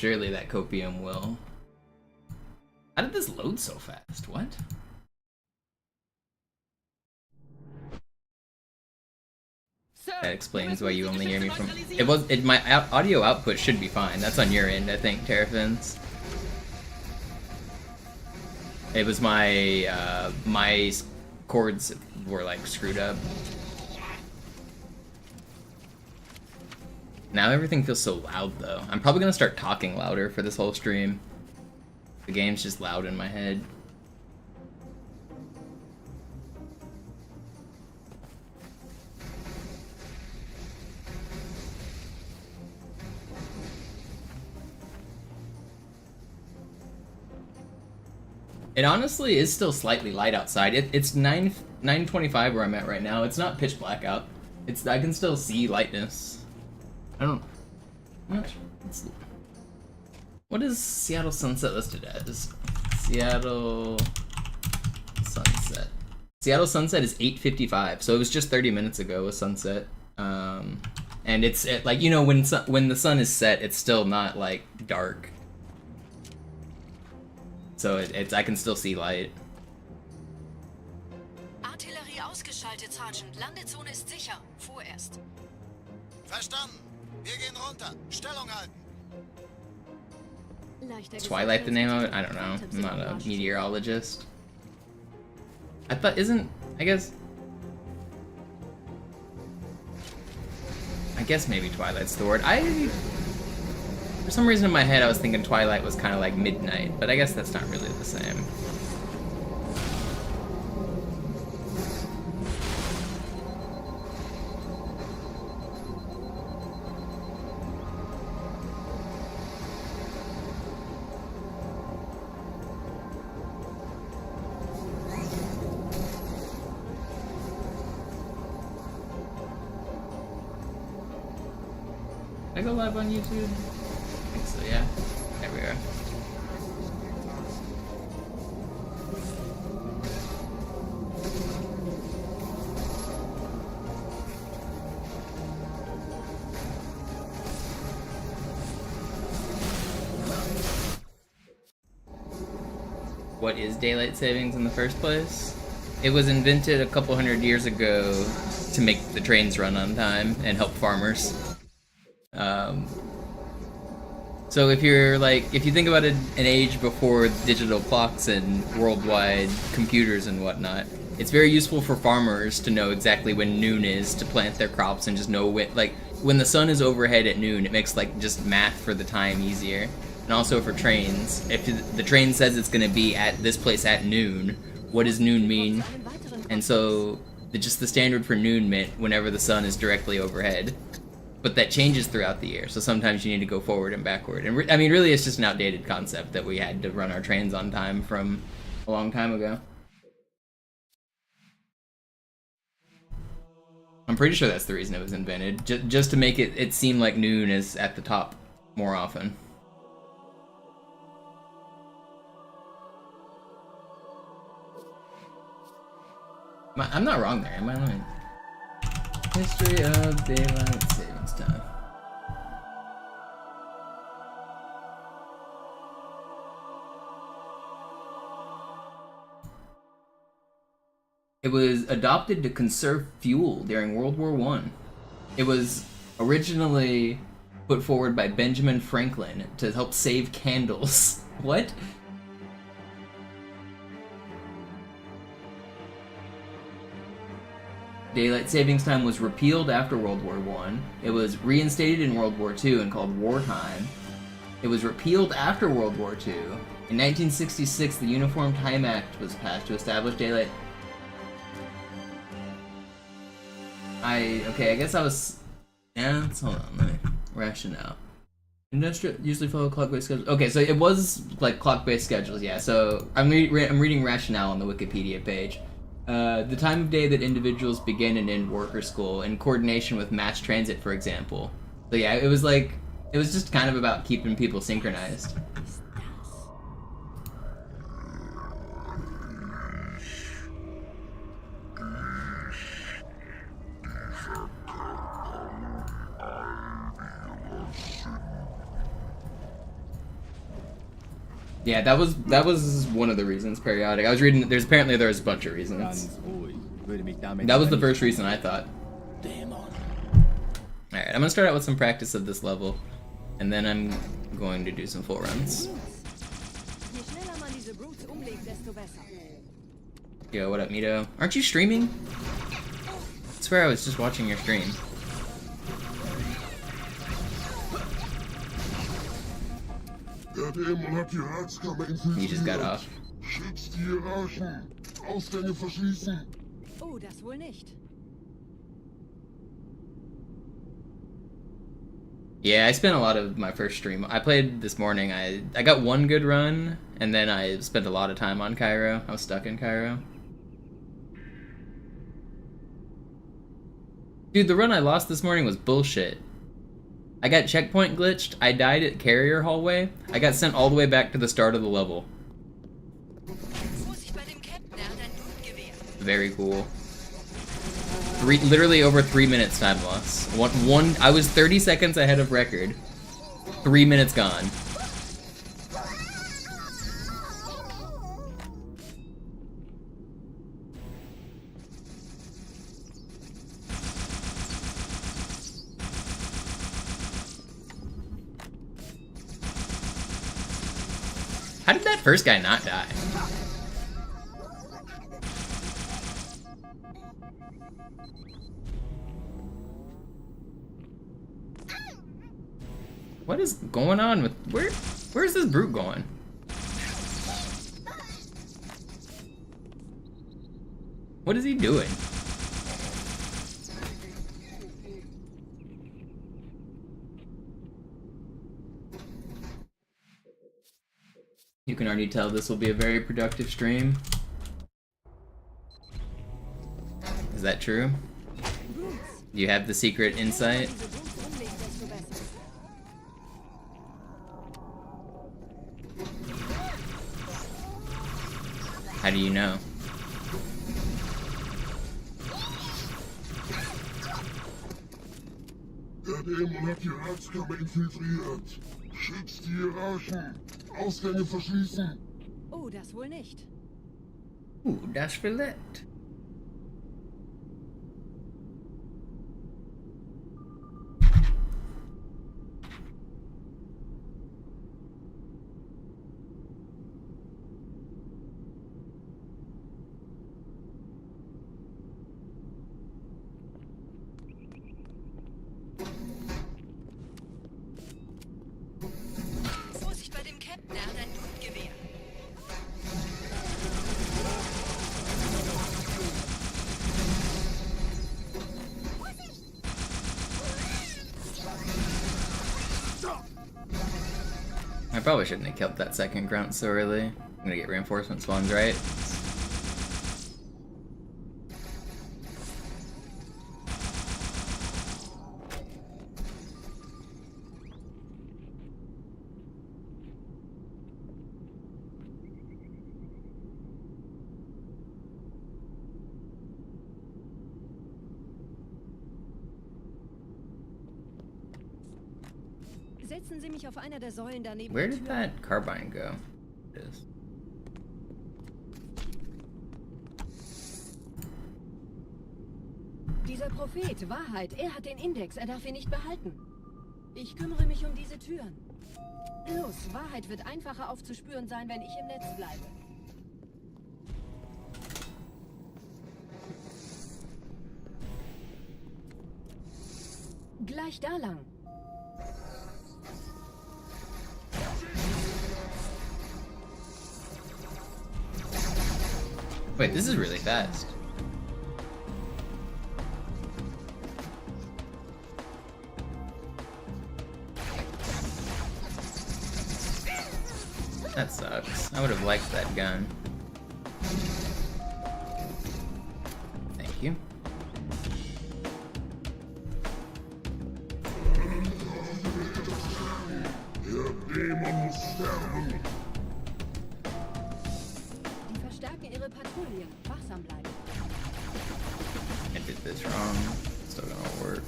Surely that copium will... How did this load so fast? What? That explains why you only hear me from... My audio output should be fine. That's on your end, I think, Terrafins. It was my chords were like screwed up. Now everything feels so loud though. I'm probably gonna start talking louder for this whole stream. The game's just loud in my head. It honestly is still slightly light outside. It's 9:25 where I'm at right now. It's not pitch black out. I can still see lightness. I'm not sure. What is Seattle Sunset listed as? Seattle Sunset. Seattle Sunset is 8:55, so it was just 30 minutes ago with sunset. And it's like, you know, when the sun is set, it's still not like dark. So I can still see light. Artillerie ausgeschaltet, Sergeant. Landezone ist sicher. Vorerst. Verstanden. Wir gehen runter. Stellung halten. Twilight the name of it? I don't know. I'm not a meteorologist. I guess maybe Twilight's the word. For some reason in my head I was thinking Twilight was kind of like midnight, but I guess that's not really the same. Did I go live on YouTube? I think so, yeah. There we are. What is daylight savings in the first place? It was invented a couple hundred years ago to make the trains run on time and help farmers. So if you think about an age before digital clocks and worldwide computers and whatnot, it's very useful for farmers to know exactly when noon is to plant their crops and just know when the sun is overhead at noon, it makes like just math for the time easier. And also for trains, if the train says it's going to be at this place at noon, what does noon mean? And so just the standard for noon meant whenever the sun is directly overhead. But that changes throughout the year, so sometimes you need to go forward and backward. And I mean, really, it's just an outdated concept that we had to run our trains on time from a long time ago. I'm pretty sure that's the reason it was invented, just to make it seem like noon is at the top more often. I'm not wrong there, am I? History of daylight savings time. It was adopted to conserve fuel during World War I. It was originally put forward by Benjamin Franklin to help save candles. What? Daylight savings time was repealed after World War I. It was reinstated in World War II and called wartime. It was repealed after World War II. In 1966, the Uniform Time Act was passed to establish daylight. Okay, I guess I was... Yeah, hold on, let me... Rationale. Industrial usually follow clock-based schedules. Okay, so it was like clock-based schedules, yeah. So I'm reading rationale on the Wikipedia page. The time of day that individuals begin and end work or school, in coordination with mass transit, for example. So yeah, it was just kind of about keeping people synchronized. Yeah, that was one of the reasons. Periodic. I was reading. There's a bunch of reasons. Ganz ruhig. Würde mich damit That was the nicht- first reason I thought. Dämon. Alright, I'm gonna start out with some practice of this level, and then I'm going to do some full runs. Je schneller man diese Brutes umlegt, desto besser. Yo, what up, Mito? Aren't you streaming? I swear I was just watching your stream. Der Dämon hat die Ratskammer infiltriert. You just got off. Schützt die Hierarchen. Ausgänge verschließen. Oh, das wohl nicht. Yeah, I spent a lot of my first stream. I played this morning. I got one good run, and then I spent a lot of time on Cairo. I was stuck in Cairo. Dude, the run I lost this morning was bullshit. I got checkpoint glitched, I died at carrier hallway, I got sent all the way back to the start of the level. Vorsicht bei dem Captain, er hat ein Blutgewehr. Very cool. Literally over 3 minutes time loss. I was 30 seconds ahead of record. 3 minutes gone. How did that first guy not die? What is going on with where's this brute going? What is he doing? You can already tell this will be a very productive stream. Is that true? Do you have the secret insight? Diese Brutes umlegt, desto besser. How do you know? Der Dämon hat die Ratskammer infiltriert. Schützt die Hierarchen. Ausgänge verschließen. Oh, das wohl nicht. Das vielleicht. Vorsicht bei dem Captain, er hat ein Blutgewehr. I probably shouldn't have killed that second grunt so early. I'm gonna get reinforcement spawns, right? Setzen Sie mich auf einer der Säulen daneben. Where der did Tür. that carbine go? It is. Dieser Prophet, Wahrheit, er hat den Index, er darf ihn nicht behalten. Ich kümmere mich um diese Türen. Los, Wahrheit wird einfacher aufzuspüren sein, wenn ich im Netz bleibe. Gleich da lang. Wait, this is really fast. That sucks. I would have liked that gun. Thank you. Der Dämon muss sterben. Die verstärken ihre Patrouillen. Wachsam bleiben. I did this wrong. Still gonna work.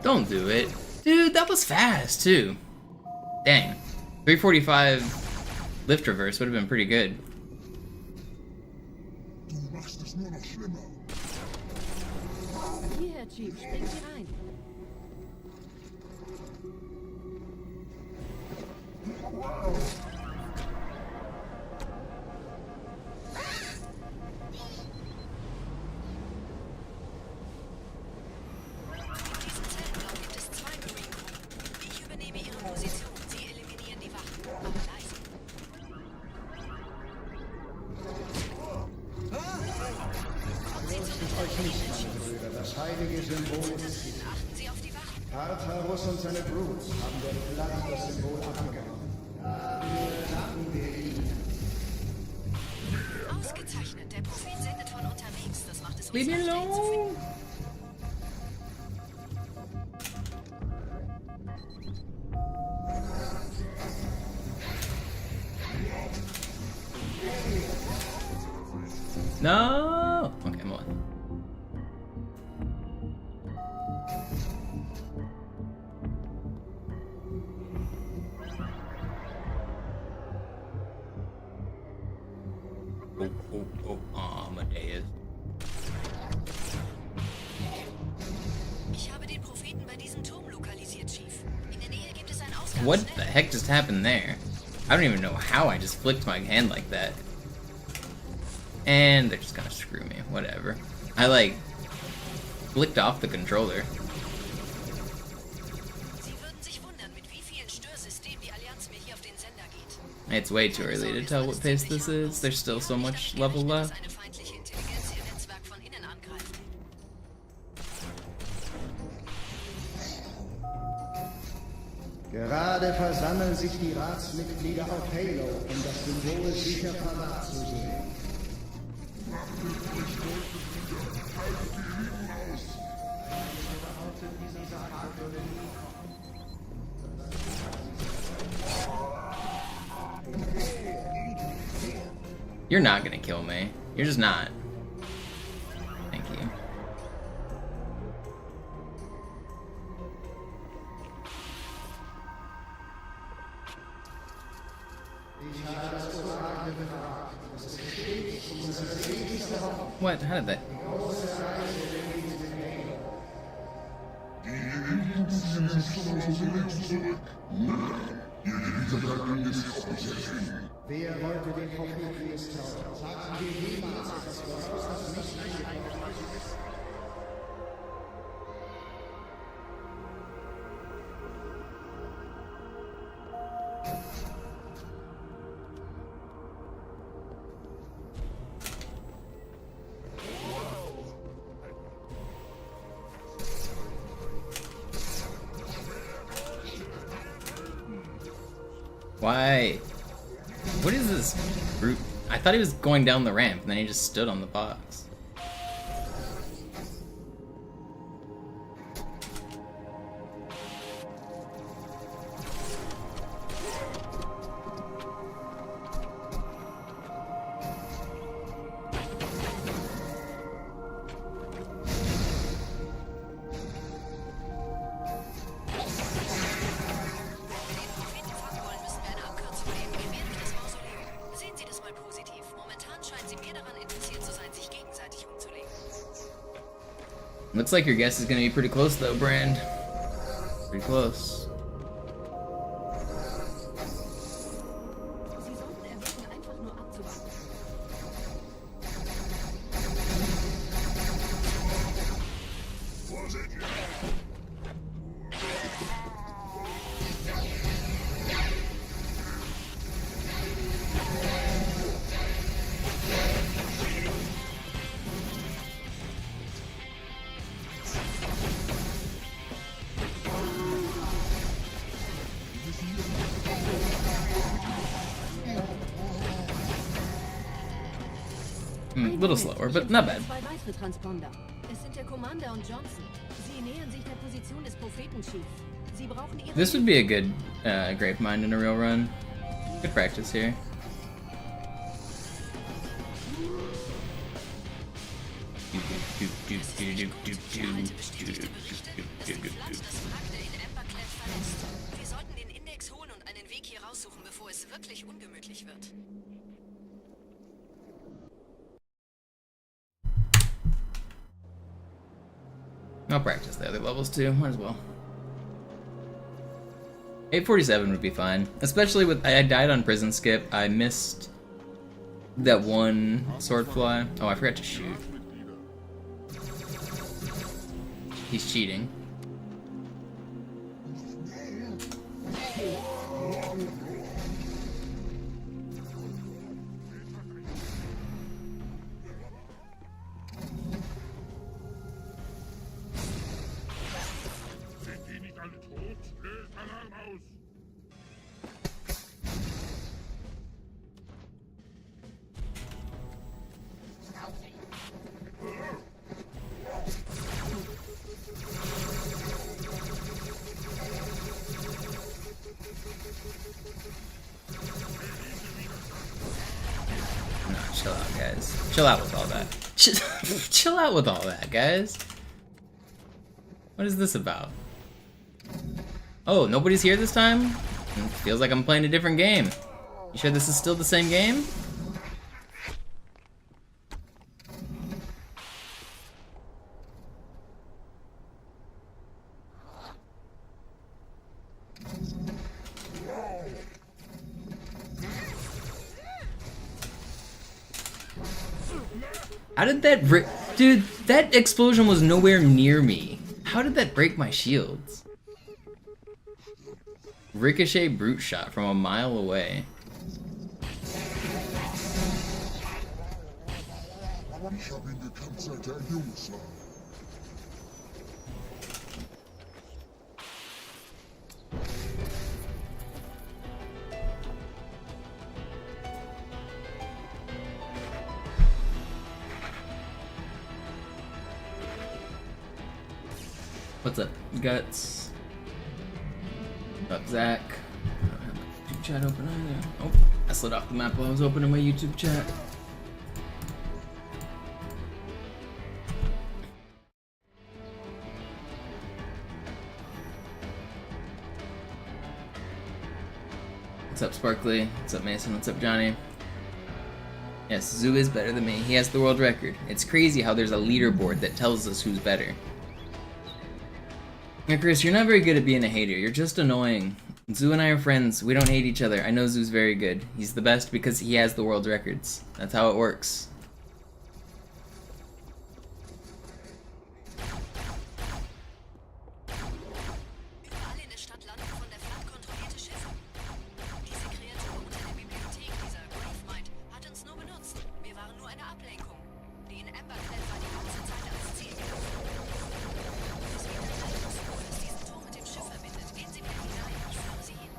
Don't do it. Dude, that was fast, too. Dang. 345 lift reverse would have been pretty good. Du machst es nur noch schlimmer. Hierher, Chief, springen Sie rein. In diesem Zellenblock gibt es 2 Marine-Gruppen. Ich übernehme ihre Position. Sie eliminieren die Wachen. Aber leise. Euch nicht, meine Brüder, das heilige Symbol ist hier. Achten Sie auf die Wachen. Tartarus und seine Brutes haben der Platt das Symbol abgenommen. Dafür danken wir ihnen. Ausgezeichnet. Der Prophet sendet von unterwegs. Das macht es uns Leave me leichter, ihn zu finden. alone. No. Okay, I'm on. Amadeus. Ich habe den Propheten bei diesem Turm lokalisiert, Chief. In der Nähe gibt es einen Ausgang. What the Schnell. heck just happened there? I don't even know how I just flicked my hand like that. And they're just gonna screw me. Whatever. I like flicked off the controller. Sie würden sich wundern, mit wie vielen Störsystemen die Allianz mir hier auf den Sender geht. It's way too early to tell what pace this is. There's still so much level left. Eine feindliche Intelligenz ihr Netzwerk von innen angreift. Gerade versammeln sich die Ratsmitglieder auf Halo, um das Symbol sicher verwahrt zu sehen. You're not gonna kill me. You're just not. Thank you. What? How did that? Sie sind schon aus dem Leben zurück. Ihr Geliebter kann jetzt auch nicht erkennen. Wer wollte den Propheten misstrauen? Sagten wir jemals etwas voraus, das nicht eingebaut ist? Why? What is this brute? I thought he was going down the ramp, and then he just stood on the box. Den Propheten fangen wollen, müssen wir eine Abkürzung nehmen. Quer durch das Mausoleum. Sehen Sie das mal positiv. Momentan scheinen sie mehr daran interessiert zu sein, sich gegenseitig umzulegen. Looks like your guess is gonna be pretty close, though, Brand. Pretty close. Sie sollten erwägen, einfach nur abzuwarten. Little slower, but not bad. Zwei weitere Transponder. Es sind der Commander und Johnson. Sie nähern sich der Position des Propheten, Chief. Sie brauchen ihre... This would be a good grape mine in a real run. Good practice here. Excuse me. Heute bestätigte Berichte, dass ein Flat das Wrack der in Emberclad verlässt. Wir sollten den Index holen und einen Weg hier raussuchen, bevor es wirklich ungemütlich wird. I'll practice the other levels too, might as well. 847 would be fine. Especially with, I died on prison skip, I missed that one sword fly. Oh, I forgot to shoot. He's cheating. Sind die nicht alle tot? Löst Alarm aus! Nah, chill out, guys. Chill out with all that. Chill out with all that, guys. What is this about? Oh, nobody's here this time? Feels like I'm playing a different game. You sure this is still the same game? How did that break? Dude, that explosion was nowhere near me. How did that break my shields? Ricochet brute shot from a mile away. Ich hab ihn gekannt, seit er Jungs war. What's up, Guts? What's up, Zach? I don't have my YouTube chat open either. Oh, I slid off the map while I was opening my YouTube chat. What's up, Sparkly? What's up, Mason? What's up, Johnny? Yes, Zoo is better than me. He has the world record. It's crazy how there's a leaderboard that tells us who's better. Yeah, Chris, you're not very good at being a hater. You're just annoying. Zoo and I are friends. We don't hate each other. I know Zoo's very good. He's the best because he has the world records. That's how it works. Überall in der Stadt landen von der Flat kontrollierte Schiffe. Diese Kreatur unter der Bibliothek, dieser Gravemind, hat uns nur benutzt. Wir waren nur eine Ablenkung. Die in Emberclad war die ganze Zeit als Ziel. Es gibt ein altes Symbol, das diesen Turm mit dem Schiff verbindet. Gehen Sie wieder hinein. Ich führe Sie hin.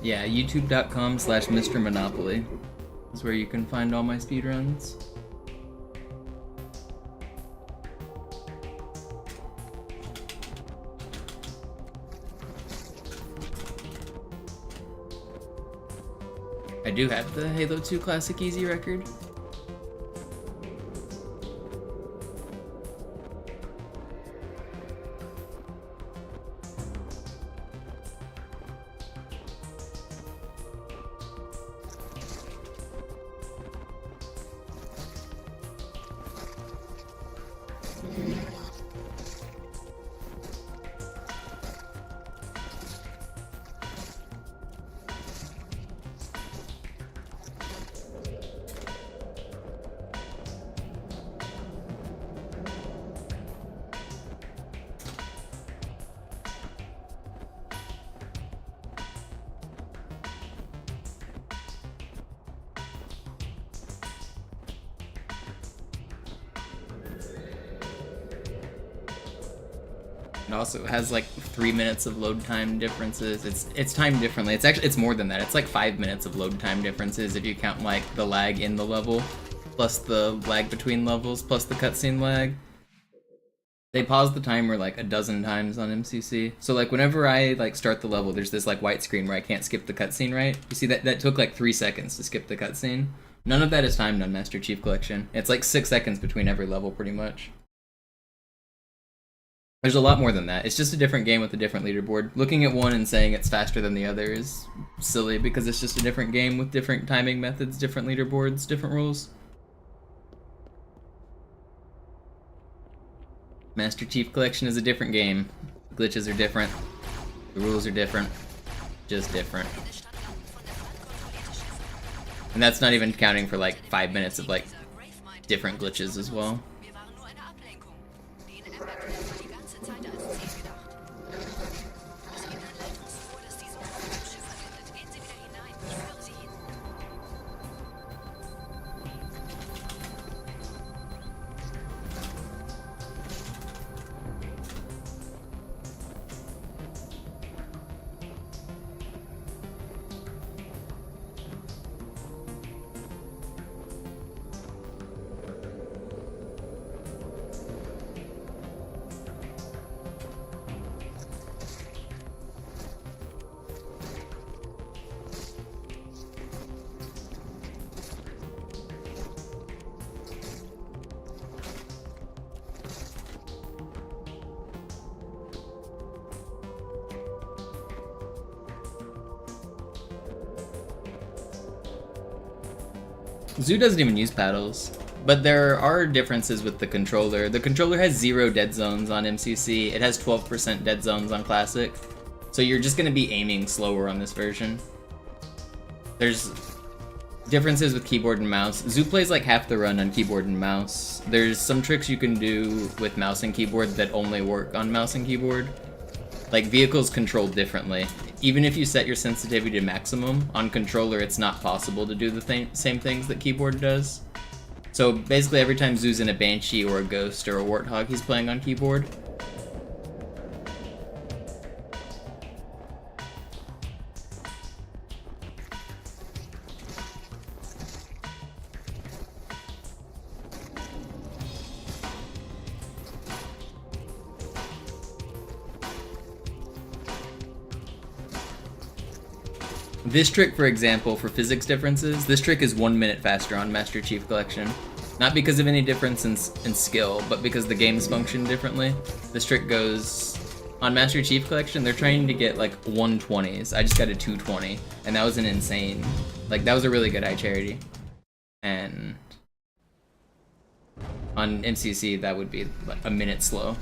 Yeah, youtube.com/MisterMonopoli is where you can find all my speedruns. I do have the Halo 2 Classic Easy record. It also has like 3 minutes of load time differences. It's timed differently. It's more than that. It's like 5 minutes of load time differences if you count like the lag in the level, plus the lag between levels, plus the cutscene lag. They pause the timer like a dozen times on MCC. So like whenever I like start the level, there's this like white screen where I can't skip the cutscene, right? You see that took like 3 seconds to skip the cutscene. None of that is timed on Master Chief Collection. It's like 6 seconds between every level pretty much. There's a lot more than that. It's just a different game with a different leaderboard. Looking at one and saying it's faster than the other is silly because it's just a different game with different timing methods, different leaderboards, different rules. Master Chief Collection is a different game. The glitches are different. The rules are different. Just different. And that's not even counting for like 5 minutes of like different glitches as well. Wir waren nur eine Ablenkung. Die in Ember Clan war die ganze Zeit als Ziel gedacht. Es geht Herrn Leitungs vor, dass diese Bombe im Schiff verwendet. Gehen Sie wieder hinein. Ich führe Sie hin. Zoo doesn't even use paddles, but there are differences with the controller. The controller has 0 dead zones on MCC, it has 12% dead zones on Classic, so you're just going to be aiming slower on this version. There's differences with keyboard and mouse. Zoo plays like half the run on keyboard and mouse. There's some tricks you can do with mouse and keyboard that only work on mouse and keyboard. Like vehicles controlled differently. Even if you set your sensitivity to maximum, on controller it's not possible to do the same things that keyboard does. So basically every time Zoo's in a Banshee or a Ghost or a Warthog, he's playing on keyboard. This trick, for example, for physics differences, this trick is 1 minute faster on Master Chief Collection. Not because of any difference in skill, but because the games function differently. This trick goes... On Master Chief Collection, they're trying to get like 120s. I just got a 220, and that was an insane... Like, that was a really good high charity. And... On MCC, that would be like a minute slow.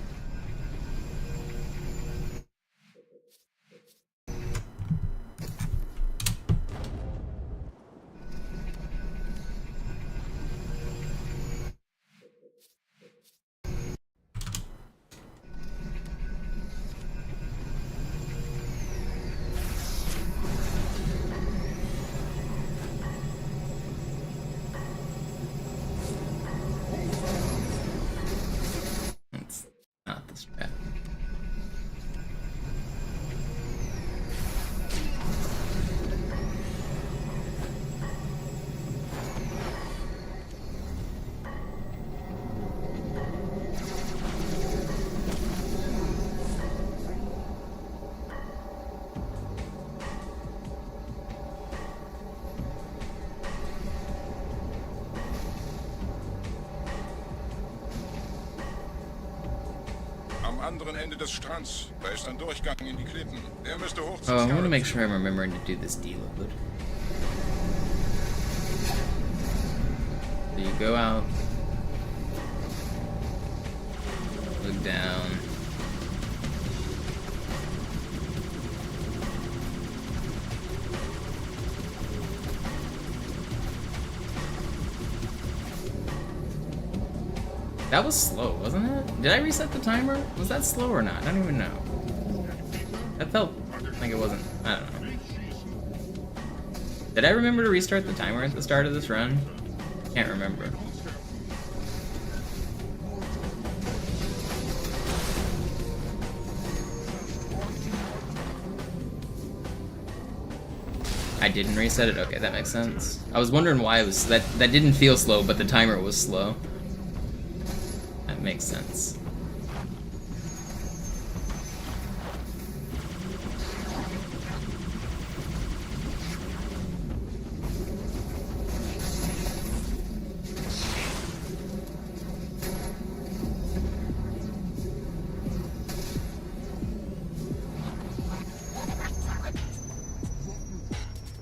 Not the strat. Am anderen Ende des Strands. Da ist ein Durchgang in die Klippen. Der müsste hoch Oh, I want to make sure I'm remembering to do this deload. So you go out, look down. That was slow, wasn't it? Did I reset the timer? Was that slow or not? I don't even know. That felt like it wasn't. I don't know. Did I remember to restart the timer at the start of this run? Can't remember. I didn't reset it? Okay, that makes sense. I was wondering why it was... That didn't feel slow, but the timer was slow. That makes sense.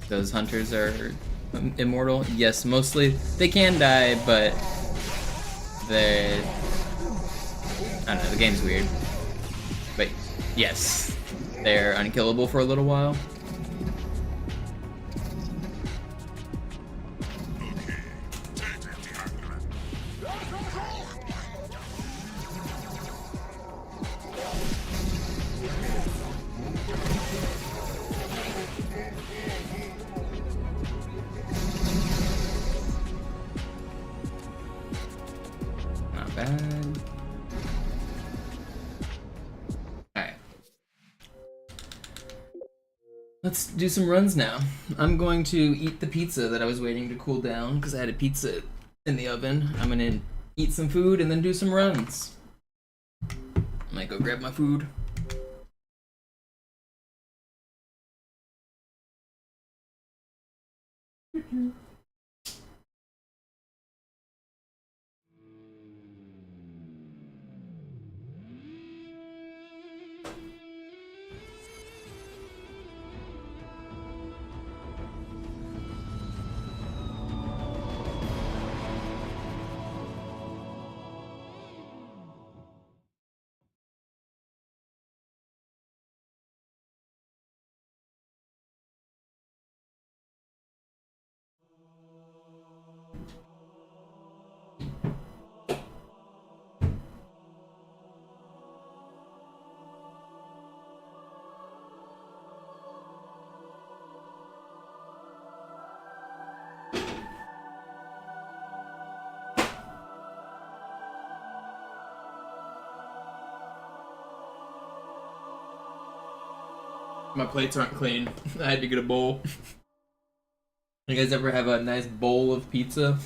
Those hunters are immortal? Yes, mostly. They can die, but they... I don't know, the game's weird. But yes, they're unkillable for a little while. Not bad. Alright. Let's do some runs now. I'm going to eat the pizza that I was waiting to cool down because I had a pizza in the oven. I'm gonna eat some food and then do some runs. I might go grab my food. My plates aren't clean. I had to get a bowl. You guys ever have a nice bowl of pizza?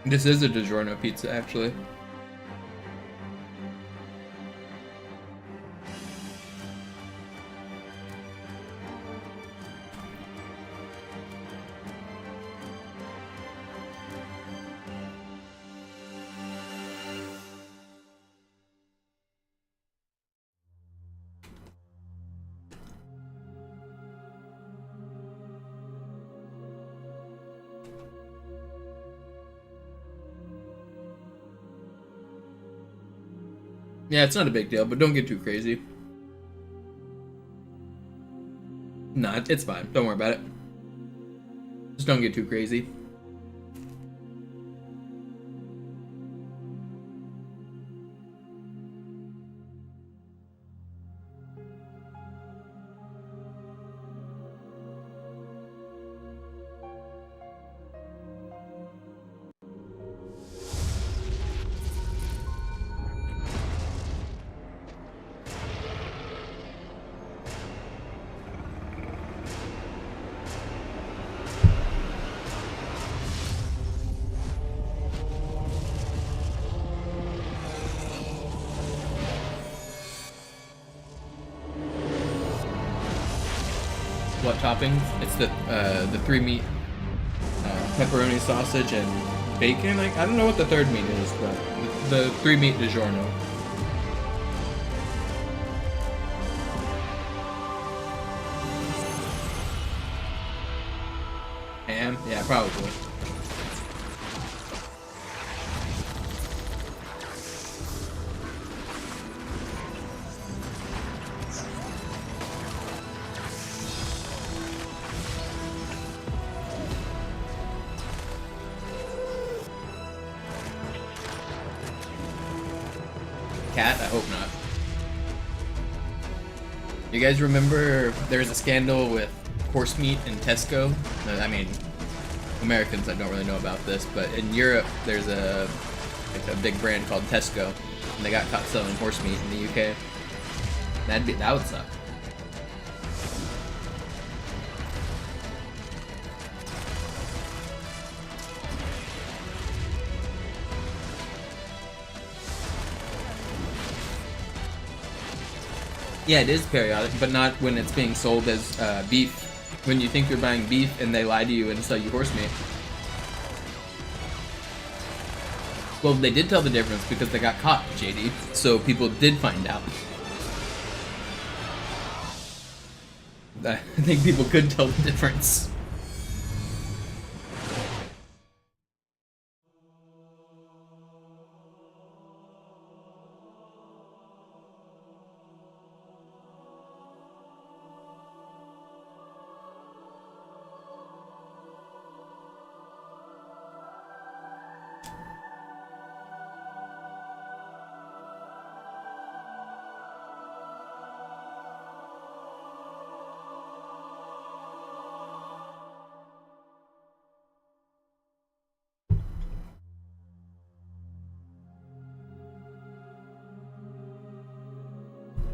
This is a DiGiorno pizza, actually. Yeah, it's not a big deal, but don't get too crazy. Nah, it's fine. Don't worry about it. Just don't get too crazy. What toppings? It's the 3 meat pepperoni sausage and bacon. I don't know what the third meat is, but the 3 meat DiGiorno. Ham? Yeah, probably. Cat? I hope not. You guys remember there was a scandal with horse meat in Tesco? I mean, Americans, I don't really know about this, but in Europe, there's a big brand called Tesco, and they got caught selling horse meat in the UK. That would suck. Yeah, it is periodic, but not when it's being sold as beef. When you think you're buying beef and they lie to you and sell you horse meat. Well, they did tell the difference because they got caught, JD, so people did find out. I think people could tell the difference.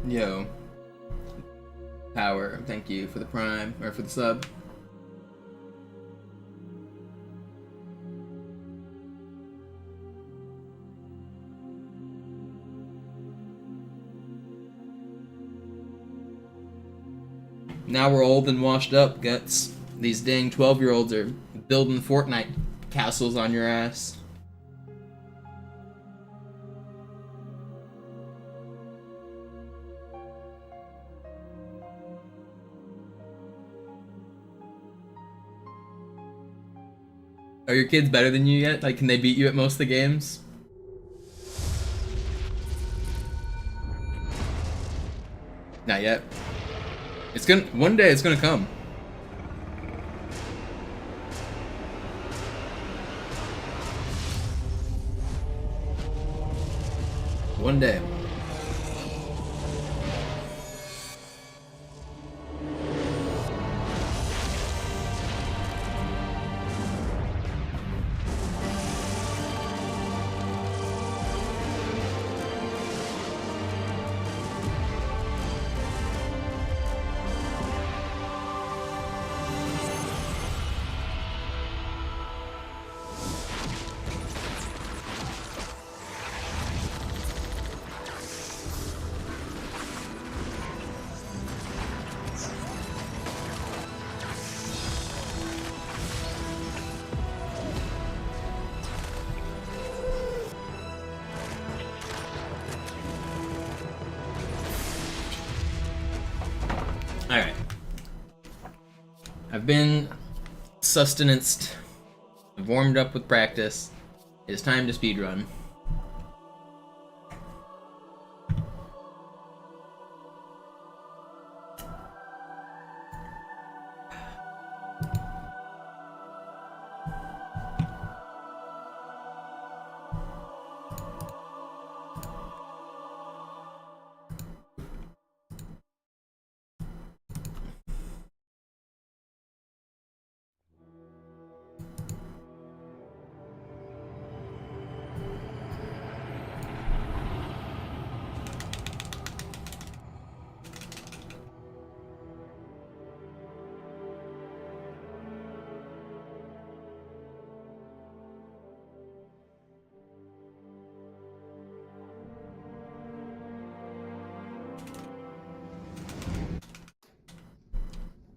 Yo. Power, thank you for the prime, or for the sub. Now we're old and washed up, Guts. These dang 12-year-olds are building Fortnite castles on your ass. Are your kids better than you yet? Like, can they beat you at most of the games? Not yet. It's gonna, one day it's gonna come. One day. Alright. I've been sustenanced. I've warmed up with practice. It's time to speedrun.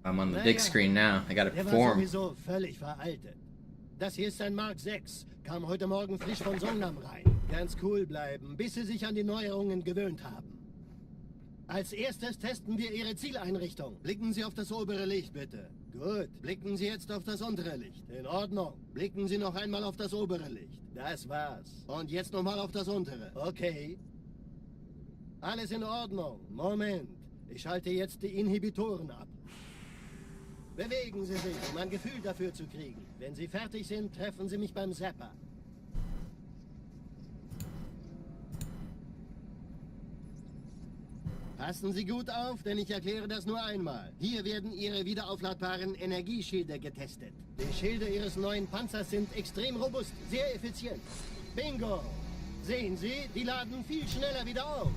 I'm on the big screen now. I gotta Der war perform. sowieso völlig veraltet. Das hier ist ein Mark 6. Kam heute Morgen frisch von Songnam rein. Ganz cool bleiben, bis Sie sich an die Neuerungen gewöhnt haben. Als erstes testen wir Ihre Zieleinrichtung. Blicken Sie auf das obere Licht, bitte. Gut. Blicken Sie jetzt auf das untere Licht. In Ordnung. Blicken Sie noch einmal auf das obere Licht. Das war's. Und jetzt nochmal auf das untere. Okay. Alles in Ordnung. Moment. Ich schalte jetzt die Inhibitoren ab. Bewegen Sie sich, um ein Gefühl dafür zu kriegen. Wenn Sie fertig sind, treffen Sie mich beim Zapper. Passen Sie gut auf, denn ich erkläre das nur einmal. Hier werden Ihre wiederaufladbaren Energieschilde getestet. Die Schilde Ihres neuen Panzers sind extrem robust, sehr effizient. Bingo! Sehen Sie, die laden viel schneller wieder auf.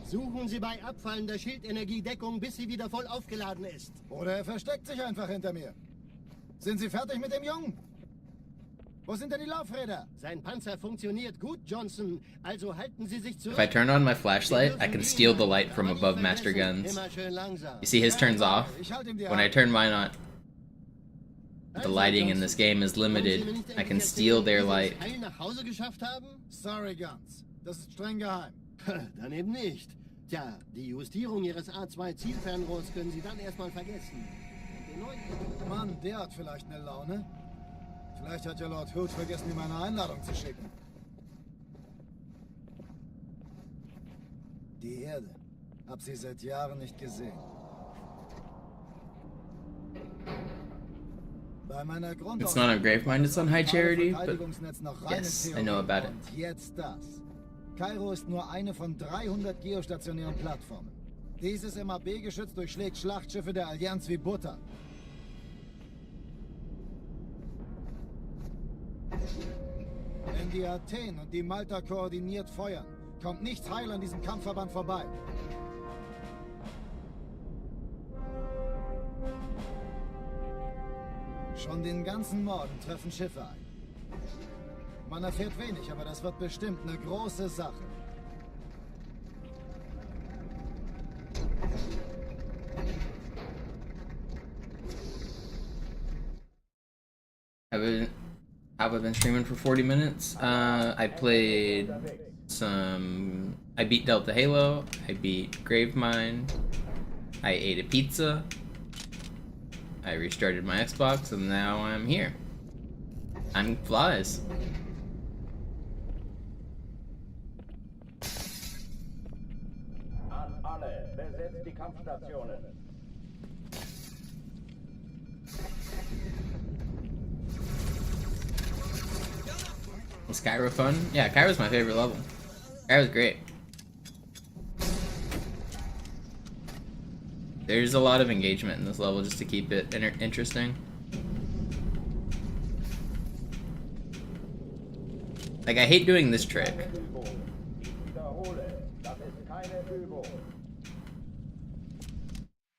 Suchen Sie bei abfallender Schildenergie Deckung, bis sie wieder voll aufgeladen ist. Oder er versteckt sich einfach hinter mir. Sind Sie fertig mit dem Jungen? Wo sind denn die Laufräder? Sein Panzer funktioniert gut, Johnson. Also halten Sie sich zurück. If I turn on my flashlight, I can steal the light from above Master Guns. Immer schön langsam. You see his turns off? Ich halte ihm die When I Hand. turn mine on, the lighting in this game is limited. I can steal their light. Heil nach Hause geschafft haben? Sorry, Guns. Das ist streng geheim. Dann eben nicht. Tja, die Justierung Ihres A2-Zielfernrohrs können Sie dann erstmal vergessen. Den neuen- Mann, der hat vielleicht eine Laune. Vielleicht hat ja Lord Hood vergessen, ihm eine Einladung zu schicken. Die Erde. Hab sie seit Jahren nicht gesehen. Bei meiner It's not on Gravemind, it's on High Charity, but Verteidigungsnetz noch reine yes, I Theorie. know about it. Und jetzt das. Kairo ist nur eine von 300 geostationären Plattformen. Dieses MAB-Geschütz durchschlägt Schlachtschiffe der Allianz wie Butter. Wenn die Athen und die Malta koordiniert feuern, kommt nichts heil an diesem Kampfverband vorbei. Schon den ganzen Morgen treffen Schiffe ein. Man erfährt wenig, aber das wird bestimmt eine große Sache. Have I been streaming for 40 minutes? I played some... I beat Delta Halo, I beat Gravemind, I ate a pizza, I restarted my Xbox, and now I'm here. Time flies. An alle, besetzt die Kampfstationen. Is Cairo fun? Yeah, Cairo's my favorite level. Cairo's great. There's a lot of engagement in this level just to keep it interesting. Like, I hate doing this trick.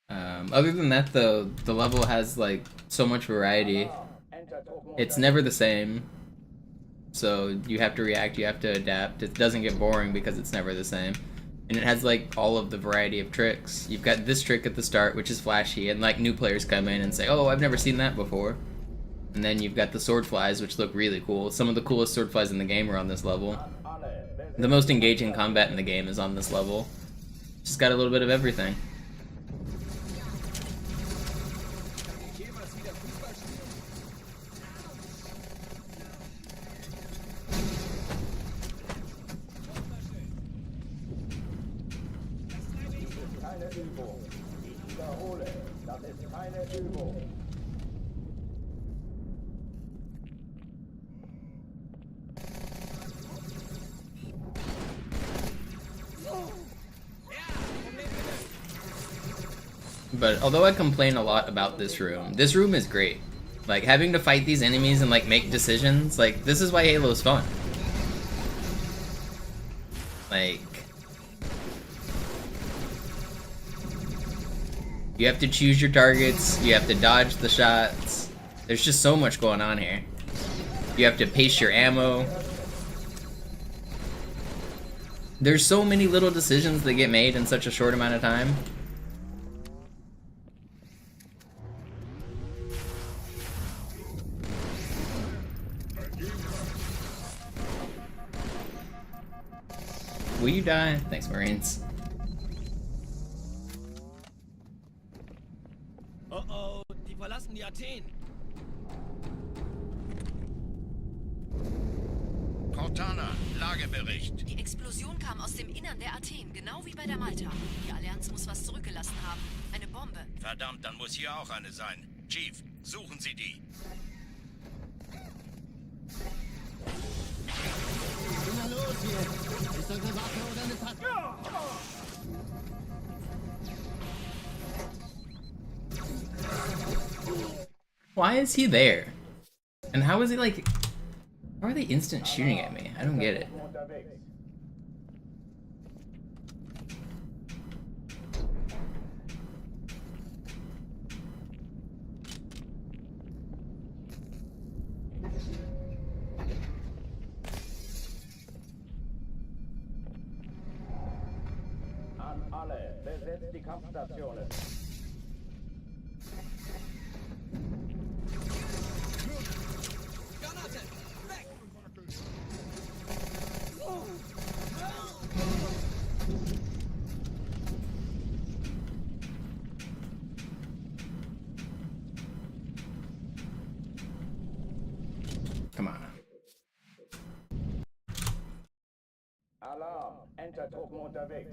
Other than that, though, the level has, like, so much variety. It's never the same. So you have to react, you have to adapt. It doesn't get boring because it's never the same. And it has, like, all of the variety of tricks. You've got this trick at the start, which is flashy, and, like, new players come in and say, oh, I've never seen that before. And then you've got the sword flies, which look really cool. Some of the coolest sword flies in the game are on this level. The most engaging combat in the game is on this level. Just got a little bit of everything. But although I complain a lot about this room is great. Like, having to fight these enemies and, like, make decisions, like, this is why Halo's fun. Like, you have to choose your targets, you have to dodge the shots. There's just so much going on here. You have to pace your ammo. There's so many little decisions that get made in such a short amount of time. Will you die? Thanks, Marines. Oh, die verlassen die Athen. Cortana, Lagebericht. Die Explosion kam aus dem Innern der Athen, genau wie bei der Malta. Die Allianz muss was zurückgelassen haben. Eine Bombe. Verdammt, dann muss hier auch eine sein. Chief, suchen Sie die. mal los jetzt? Ist das eine Waffe oder eine Patrone? Why is he there? And how is he like... How are they instant shooting at me? I don't get it. An alle, besetzt die Kampfstationen. Come on. Alarm, Entertruppen unterwegs.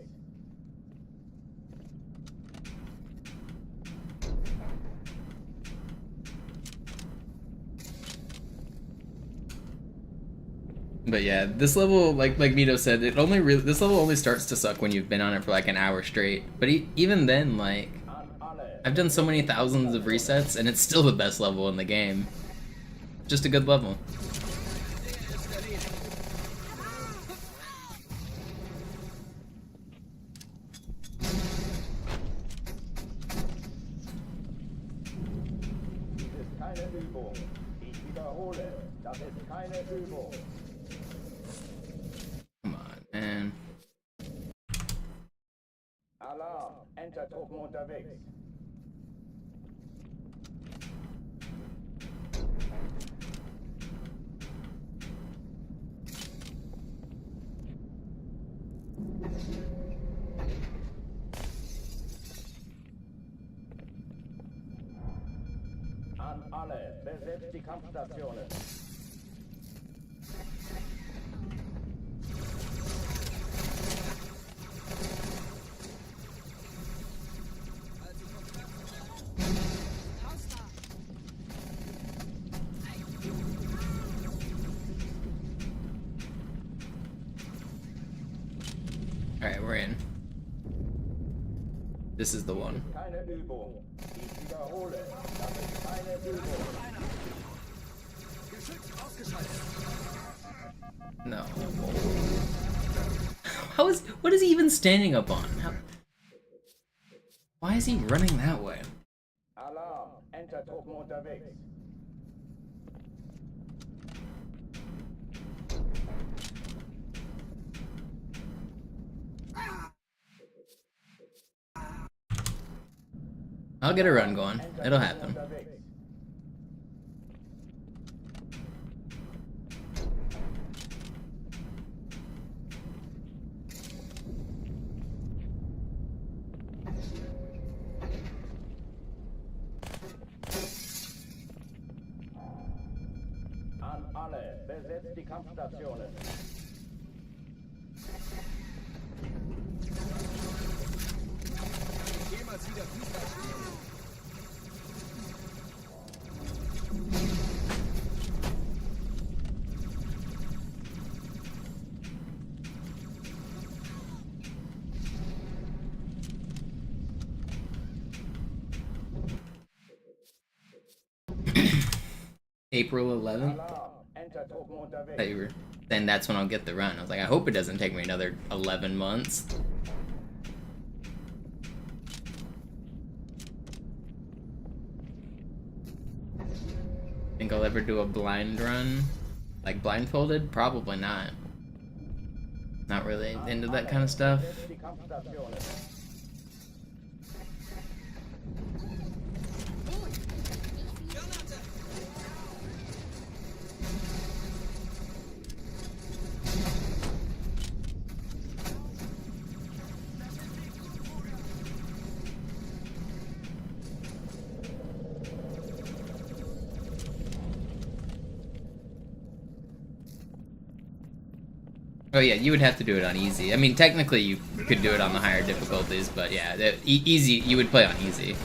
But yeah, this level, like Mito said, this level only starts to suck when you've been on it for like an hour straight. But even then, like, I've done so many thousands of resets, and it's still the best level in the game. Just a good level. Dies ist keine Übung. Ich wiederhole, das ist keine Übung. Come on, man. Alarm, Entertruppen unterwegs. An alle, besetzt die Kampfstationen. Alright, we're in. This is the one. Keine Übung. Ich wiederhole, das ist keine Übung. No. What is he even standing up on? Why is he running that way? Alarm, Entertruppen unterwegs. I'll get a run going. It'll happen. An alle, besetzt die Kampfstationen. Jemals wieder Fußball spielen. April 11th? Then that's when I'll get the run. I was like, I hope it doesn't take me another 11 months. Think I'll ever do a blind run? Like blindfolded? Probably not. Not really into that kind of stuff. Oh yeah, you would have to do it on easy. I mean, technically you could do it on the higher difficulties, but yeah, easy, you would play on easy.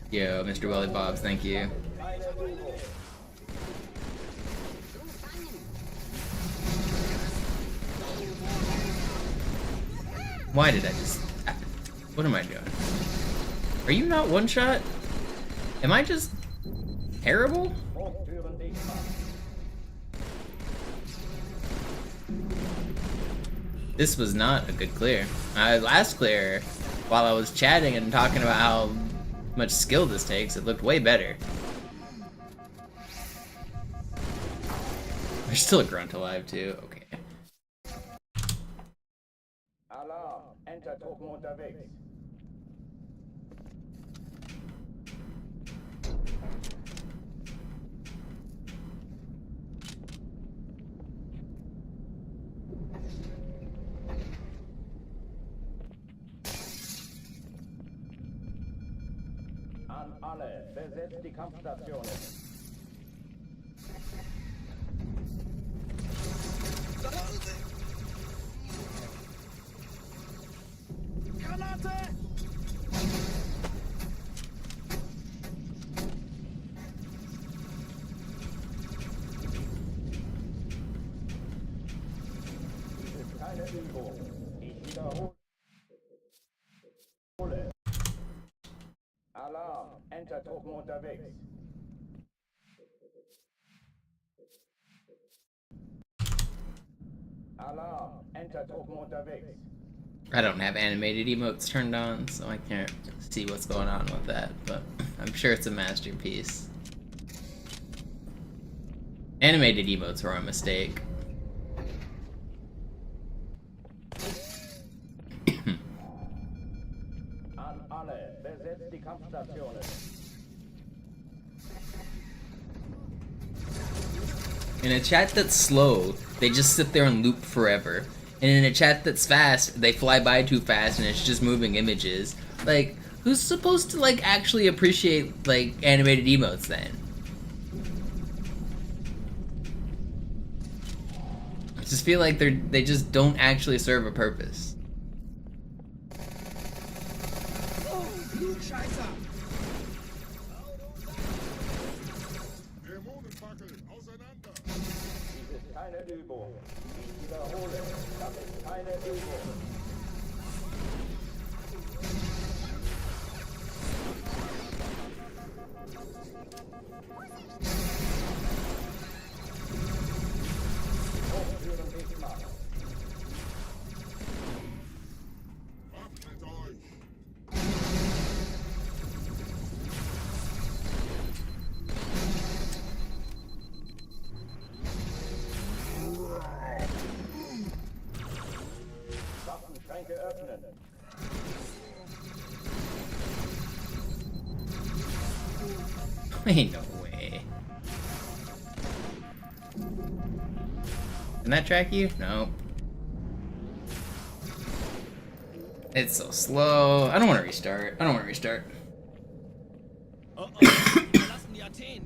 Yo, Mr. Welly Bobs, thank you. Why did I just... What am I doing? Are you not one-shot? Am I just... terrible? Hochtüren dicht machen. This was not a good clear. Last clear, while I was chatting and talking about how much skill this takes, it looked way better. There's still a grunt alive too. Okay. Alarm. Enter-Truppen unterwegs. An alle, besetzt die Kampfstationen. Granate! Dies ist keine Übung. Ich wiederhole. Alarm. Enter-Truppen unterwegs. Alarm. Enter-Truppen unterwegs. I don't have animated emotes turned on, so I can't see what's going on with that, but I'm sure it's a masterpiece. Animated emotes were a mistake. An alle, besetzt die Kampfstationen. In a chat that's slow, they just sit there and loop forever. And in a chat that's fast, they fly by too fast and it's just moving images. Like, who's supposed to, like, actually appreciate, like, animated emotes then? I just feel like they just don't actually serve a purpose. Dämonenfackel, auseinander! Dies ist keine Übung. Ich wiederhole, das ist keine Übung. Hochtüren dicht machen. Wappnet euch! Waffenschränke öffnen. Ain't no way. Can that track you? No. It's so slow. I don't want to restart. I don't want to restart. Oh, oh, wir verlassen die Athen.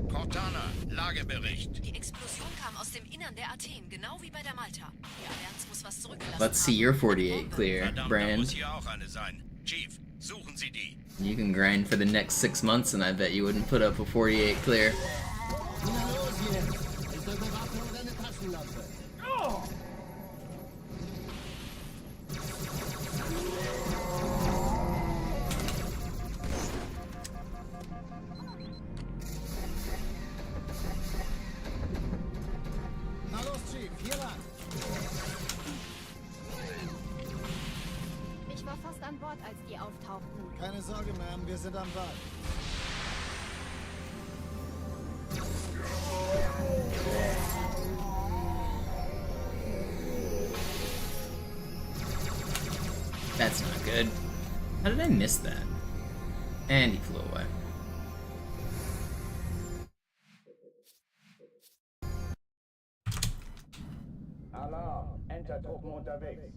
Cortana, Lagebericht. Die Explosion kam aus dem Innern der Athen, genau wie bei der Malta. Die Allianz muss was zurückgelassen Let's see your 48 clear, Verdammt, da Brand. muss hier auch eine sein. Chief, suchen Sie die. You can grind for the next 6 months and I bet you wouldn't put up a 48 clear. Na los jetzt! Ist der Bewaffnung deine Taschenlampe? Na los, Chief, hier lang. Ich war fast an Bord, als die auftauchten. Keine Sorge, Ma'am, wir sind am Ball. That's not good. How did I miss that? And he flew away. Alarm. Enter-Truppen unterwegs.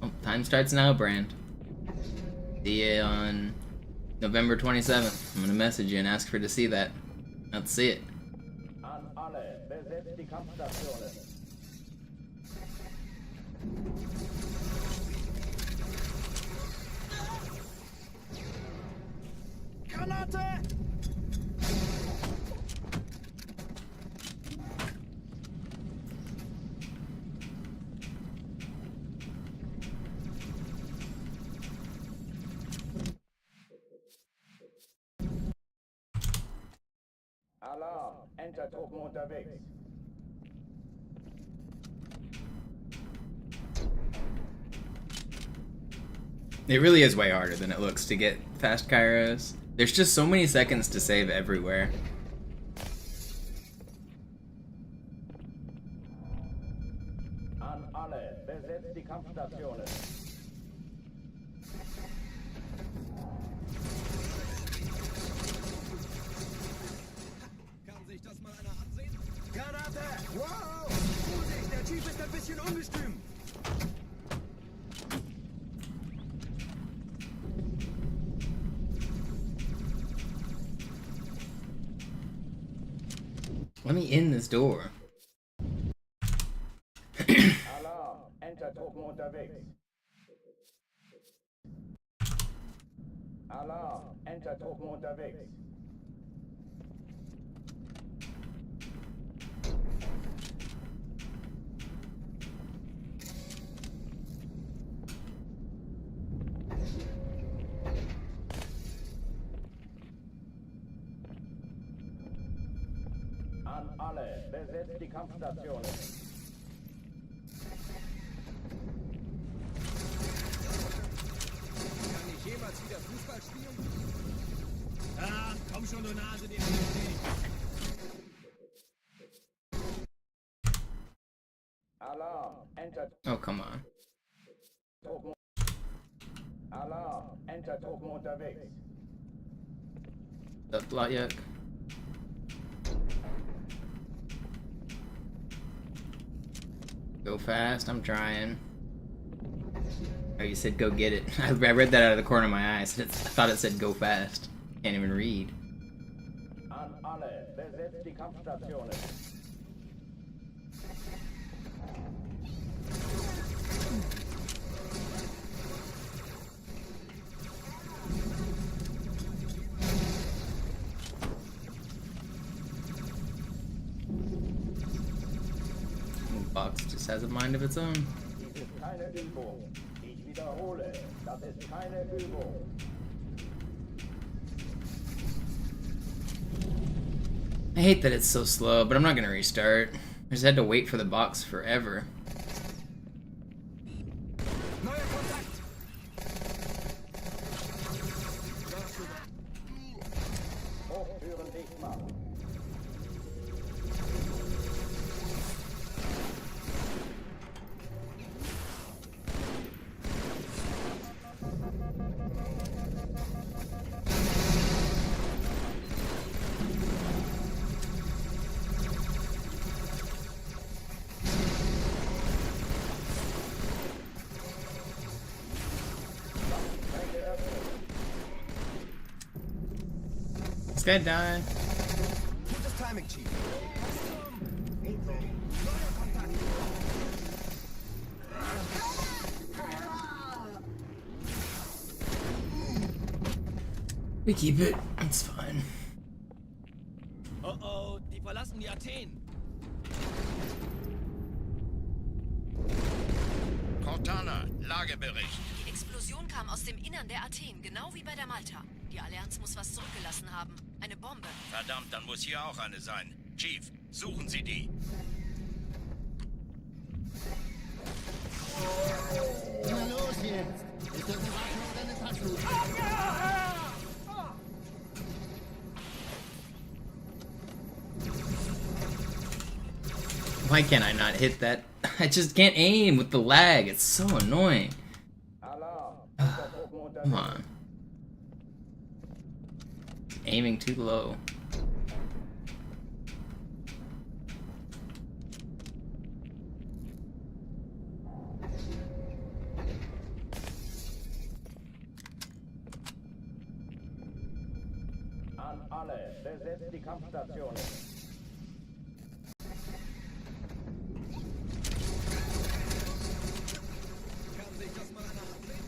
Oh, time starts now, Brand. See you on November 27th. I'm gonna message you and ask for to see that. Let's see it. An alle, besetzt die Kampfstationen. Granate! Alarm! Enter-Truppen unterwegs. It really is way harder than it looks to get fast Kairos. There's just so many seconds to save everywhere. An alle, besetzt die Kampfstationen. Kann sich das mal einer ansehen? Granate! Wow! Vorsicht, der Chief ist ein bisschen ungestüm. Let me in this door. Alarm! Enter-Truppen unterwegs. Alarm! Enter-Truppen unterwegs. An alle, besetzt die Kampfstationen. Kann ich jemals wieder Fußball spielen? Ah, komm schon, du Nase, die nicht. Alarm! Enter-Truppen. Oh, come on. Alarm! Enter-Truppen unterwegs. That lot yuck. Go fast, I'm trying. Oh, you said go get it. I read that out of the corner of my eye. I thought it said go fast. Can't even read. An alle, besetzt die Kampfstationen. Box just has a mind of its own. Dies ist keine Übung. Ich wiederhole, das ist keine Übung. I hate that it's so slow, but I'm not gonna restart. I just had to wait for the box forever. Neuer Kontakt! Hochtüren dicht machen. This guy died. Gutes Timing, Chief. We keep it. It's fine. Oh oh, die verlassen die Athen. Cortana, Lagebericht. Die Explosion kam aus dem Innern der Athen, genau wie bei der Malta. Die Allianz muss was zurückgelassen haben. Eine Bombe. Verdammt, dann muss hier auch eine sein. Chief, suchen Sie die. Na los jetzt! Ist das eine Waffe oder eine Taschenlampe? Why can't I not hit that? I just can't aim with the lag. It's so annoying. Alarm! Enter-Truppen Come unterwegs. on. Aiming too low. An alle, besetzt die Kampfstationen. Kann sich das mal einer ansehen?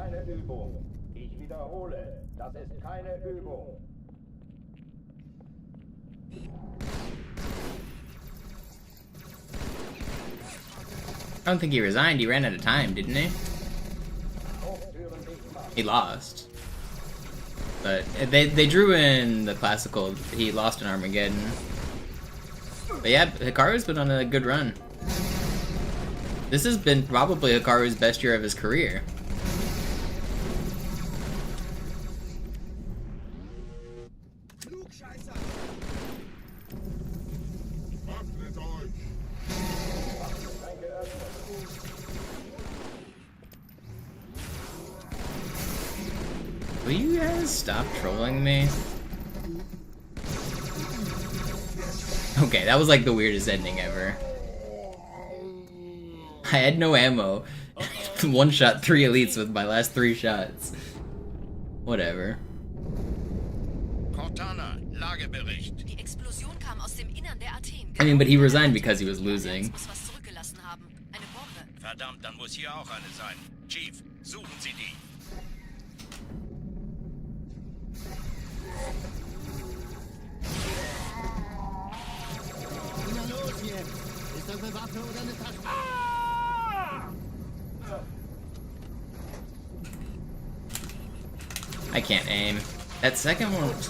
keine Übung. Ich wiederhole, das ist keine Übung. I don't think he resigned. He ran out of time, didn't he? He lost. But they drew in the classical. He lost in Armageddon. But yeah, Hikaru's been on a good run. This has been probably Hikaru's best year of his career. Will you guys stop trolling me? Okay, that was like the weirdest ending ever. I had no ammo. One shot 3 elites with my last 3 shots. Whatever. Cortana, Lagebericht. Die Explosion kam aus dem Innern der Athen. I mean, but he resigned because he was losing. Muss was zurückgelassen haben. Eine Bombe. Verdammt, dann muss hier auch eine sein. Chief, suchen Sie die. Na los jetzt! Ist das eine Waffe oder eine Tasche? I can't aim. That second one was...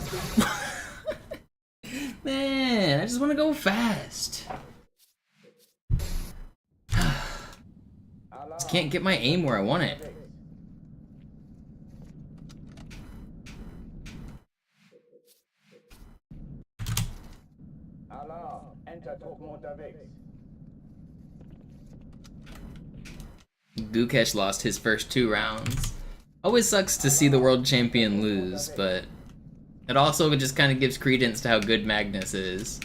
Man, I just want to go fast. Just can't get my aim where I want it. Alarm, Entertruppen unterwegs. Gukesh lost his first 2 rounds. Always sucks to see the world champion lose, but it also just kind of gives credence to how good Magnus is.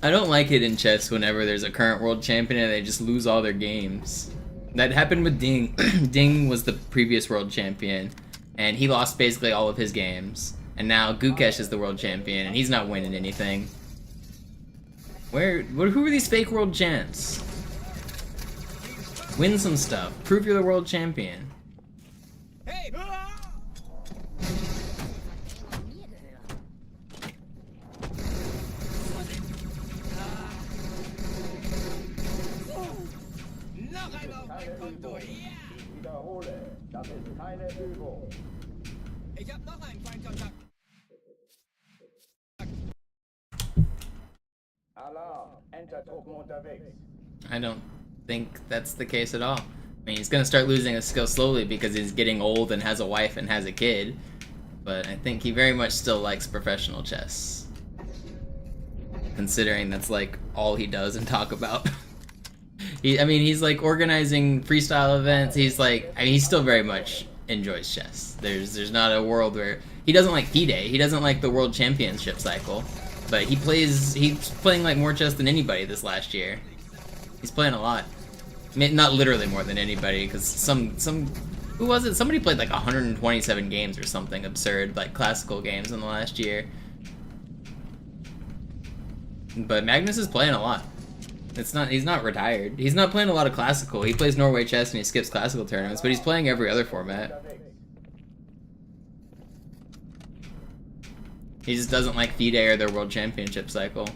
I don't like it in chess whenever there's a current world champion and they just lose all their games. That happened with Ding. Ding was the previous world champion, and he lost basically all of his games. And now Gukesh is the world champion, and he's not winning anything. Who are these fake world champs? Win some stuff. Prove you're the world champion. Hey! Noch einmal auf mein Konto, ja! Ich wiederhole, das ist keine Übung. Ich hab noch einen Feindkontakt. Alarm, Entertruppen unterwegs. I don't think that's the case at all. I mean, he's gonna start losing his skill slowly because he's getting old and has a wife and has a kid. But I think he very much still likes professional chess. Considering that's like all he does and talk about. He's like organizing freestyle events. He's like, he still very much enjoys chess. There's not a world where he doesn't like FIDE. He doesn't like the world championship cycle. But he's playing like more chess than anybody this last year. He's playing a lot. I mean, not literally more than anybody, because who was it? Somebody played like 127 games or something absurd, like classical games in the last year. But Magnus is playing a lot. He's not retired. He's not playing a lot of classical. He plays Norway chess and he skips classical tournaments, but he's playing every other format. He just doesn't like FIDE or their world championship cycle.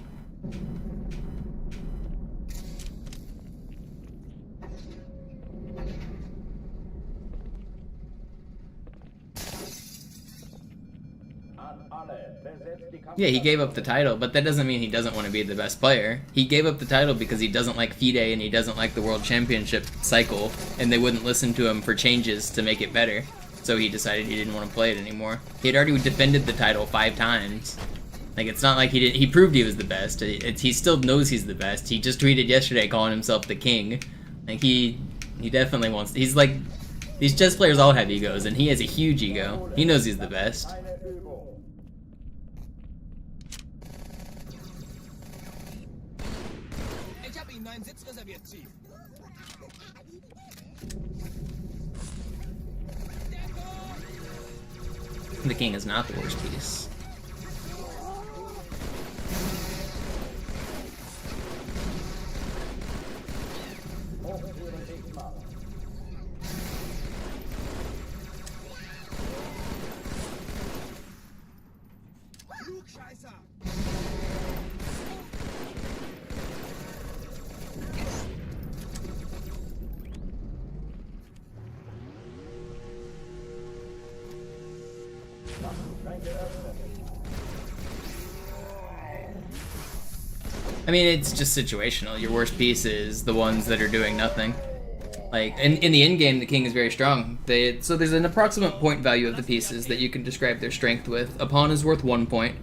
Yeah, he gave up the title, but that doesn't mean he doesn't want to be the best player. He gave up the title because he doesn't like FIDE and he doesn't like the world championship cycle, and they wouldn't listen to him for changes to make it better. So he decided he didn't want to play it anymore. He had already defended the title 5 times. Like, it's not like he proved he was the best. He still knows he's the best. He just tweeted yesterday calling himself the king. Like, he definitely wants... He's like... These chess players all have egos, and he has a huge ego. He knows he's the best. Ich hab Ihnen einen Sitz reserviert, Chief. The king is not the worst piece. I mean, it's just situational. Your worst piece is the ones that are doing nothing. Like, in the in-game, the king is very strong. So there's an approximate point value of the pieces that you can describe their strength with. A pawn is worth 1 point.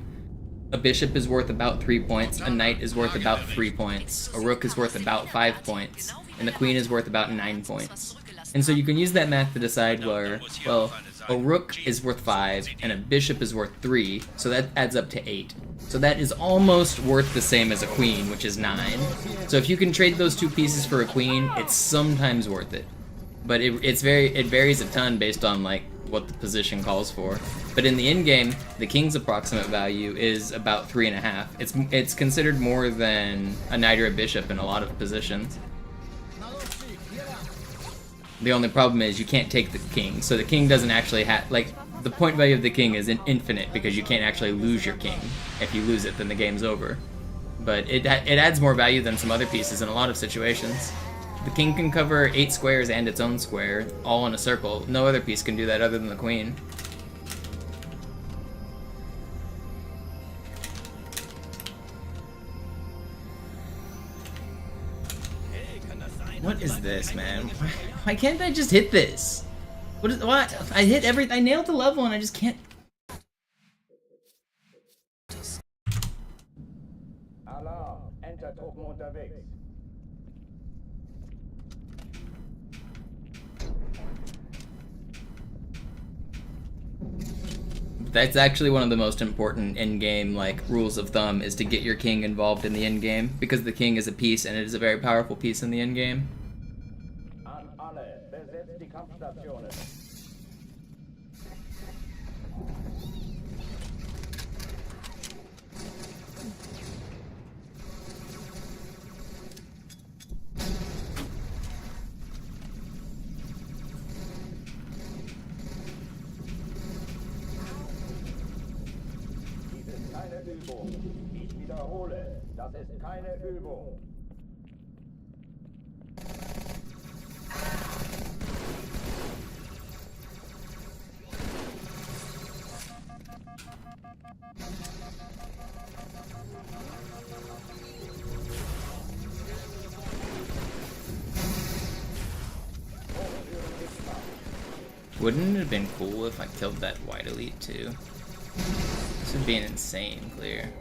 A bishop is worth about 3 points. A knight is worth about 3 points. A rook is worth about 5 points. And the queen is worth about 9 points. And so you can use that math to decide where, well, a rook is worth 5 and a bishop is worth 3, so that adds up to 8. So that is almost worth the same as a queen, which is 9. So if you can trade those two pieces for a queen, it's sometimes worth it. But it varies a ton based on like what the position calls for. But in the end game, the king's approximate value is about 3.5. It's considered more than a knight or a bishop in a lot of positions. The only problem is you can't take the king, so the king doesn't actually have, like, the point value of the king is infinite because you can't actually lose your king. If you lose it, then the game's over. But it adds more value than some other pieces in a lot of situations. The king can cover 8 squares and its own square, all in a circle. No other piece can do that other than the queen. What is this, man? Why can't I just hit this? What? I hit I nailed the level and I just can't. Alarm. Entertruppen unterwegs. That's actually one of the most important in-game like rules of thumb, is to get your king involved in the in-game, because the king is a piece and it is a very powerful piece in the in-game. An alle, besetzt die Kampfstationen. Übung. Ich wiederhole, das ist keine Übung. Wouldn't it have been cool if I killed that white elite too? This would be an insane clear.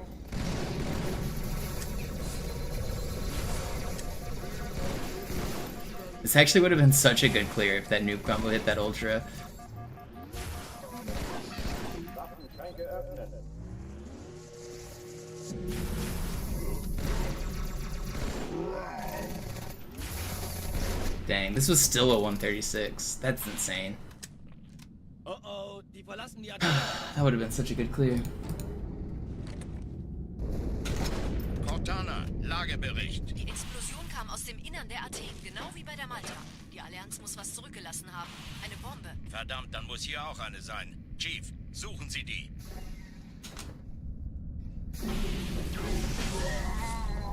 This actually would have been such a good clear if that nuke combo hit that ultra. Dang, this was still a 136. That's insane. That would have been such a good clear. Cortana, Lagebericht. Die Explosion kam aus dem Innern der Athen, genau wie bei der Malta. Die Allianz muss was zurückgelassen haben. Eine Bombe. Verdammt, dann muss hier auch eine sein. Chief, suchen Sie die.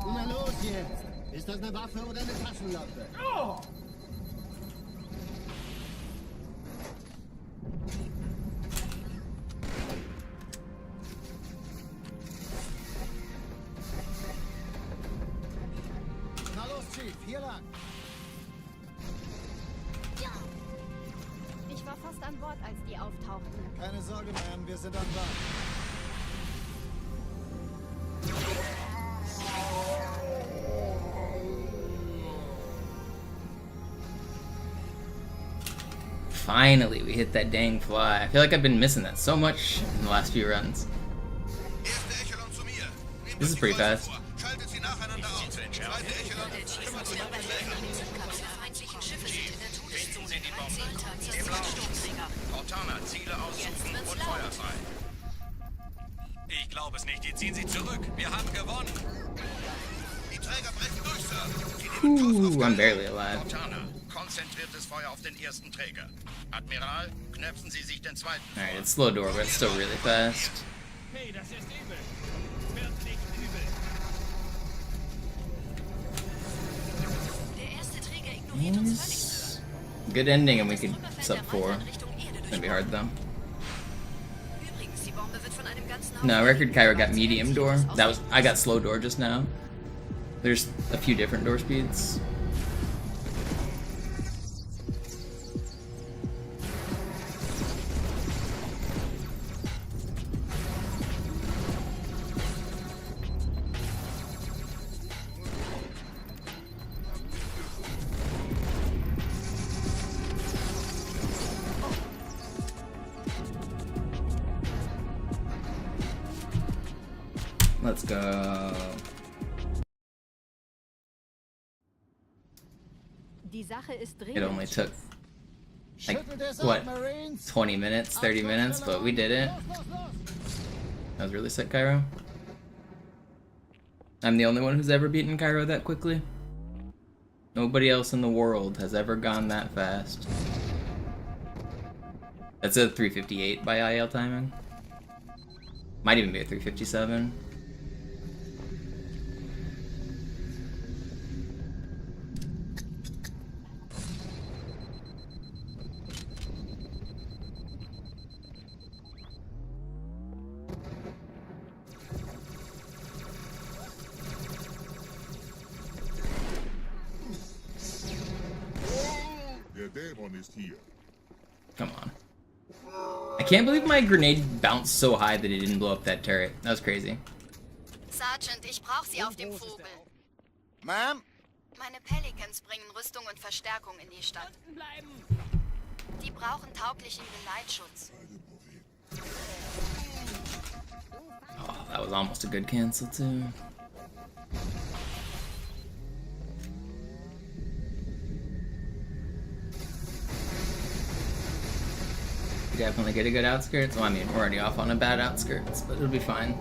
Na los jetzt! Ist das eine Waffe oder eine Taschenlampe? Oh! Na los, Chief, hier lang! Ja! Ich war fast an Bord, als die auftauchten. Keine Sorge, Ma'am, wir sind an Bord. Finally, we hit that dang fly. I feel like I've been missing that so much in the last few runs. This is pretty fast. Cortana, Ziele aussuchen und Feuer frei. Ich glaube es nicht. Die ziehen sich zurück. Wir haben gewonnen. Die Träger brechen durch, Sir. Ooh, I'm barely alive. Cortana, konzentriertes Feuer auf den ersten Träger. Admiral, knöpfen Sie sich den zweiten. Alright, it's slow door, but it's still really fast. Hey, das ist übel. Wirklich übel. Der erste Träger ignoriert uns völlig, Sir. Good ending, and we could sub 4. It's gonna be hard though. Übrigens, die Bombe No, Record Cairo got medium door. I got slow door just now. There's a few different door speeds. Let's go. It only took like what, 20 minutes, 30 minutes, but we did it. That was really sick, Cairo. I'm the only one who's ever beaten Cairo that quickly. Nobody else in the world has ever gone that fast. That's a 358 by IL timing. Might even be a 357. Come on. I can't believe my grenade bounced so high that it didn't blow up that turret. That was crazy. Sergeant, ich brauch Sie auf dem Vogel. Ma'am? Meine Pelicans bringen Rüstung und Verstärkung in die Stadt. Die brauchen tauglichen Geleitschutz. Oh, that was almost a good cancel too. Definitely get a good outskirts. Well, I mean, we're already off on a bad outskirts, but it'll be fine.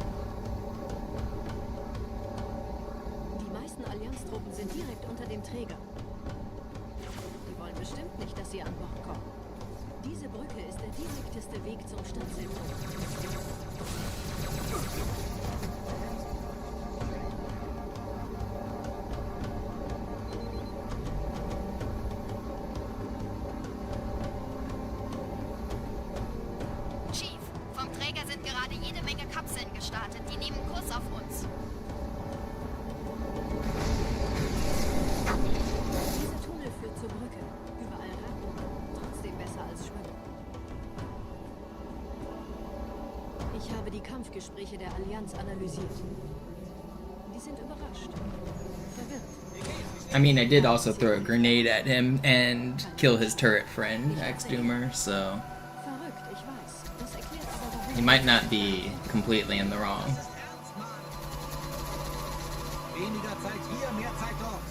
Die meisten Allianztruppen sind direkt unter dem Träger. Die wollen bestimmt nicht, dass sie an Bord kommen. Diese Brücke ist der direkteste Weg zum Stadtzentrum. Ich habe die Kampfgespräche der Allianz analysiert. Die sind überrascht. Verwirrt. I mean, I did also throw a grenade at him and kill his turret friend, Ex-Doomer, so... He might not be completely in the wrong. Weniger Zeit hier, mehr Zeit dort.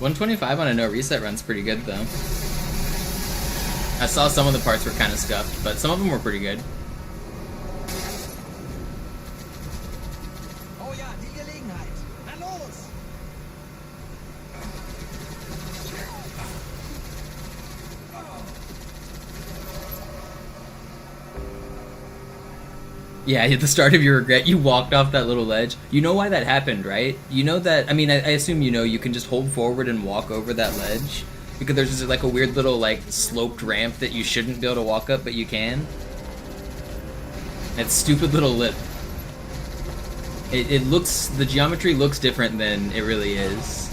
125 on a no reset run's pretty good though. I saw some of the parts were kind of scuffed, but some of them were pretty good. Oh ja, die Gelegenheit. Na los! Yeah, at the start of your regret, you walked off that little ledge. You know why that happened, right? You know that, I mean, I assume you know you can just hold forward and walk over that ledge. Because there's just like a weird little, like, sloped ramp that you shouldn't be able to walk up, but you can. That stupid little lip. It looks, the geometry looks different than it really is.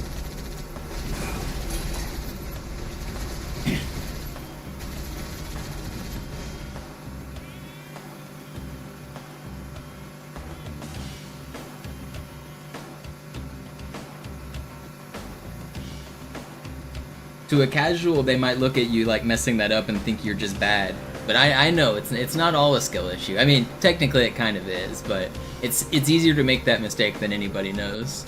To a casual, they might look at you like messing that up and think you're just bad. But I know it's not all a skill issue. I mean, technically it kind of is, but it's easier to make that mistake than anybody knows.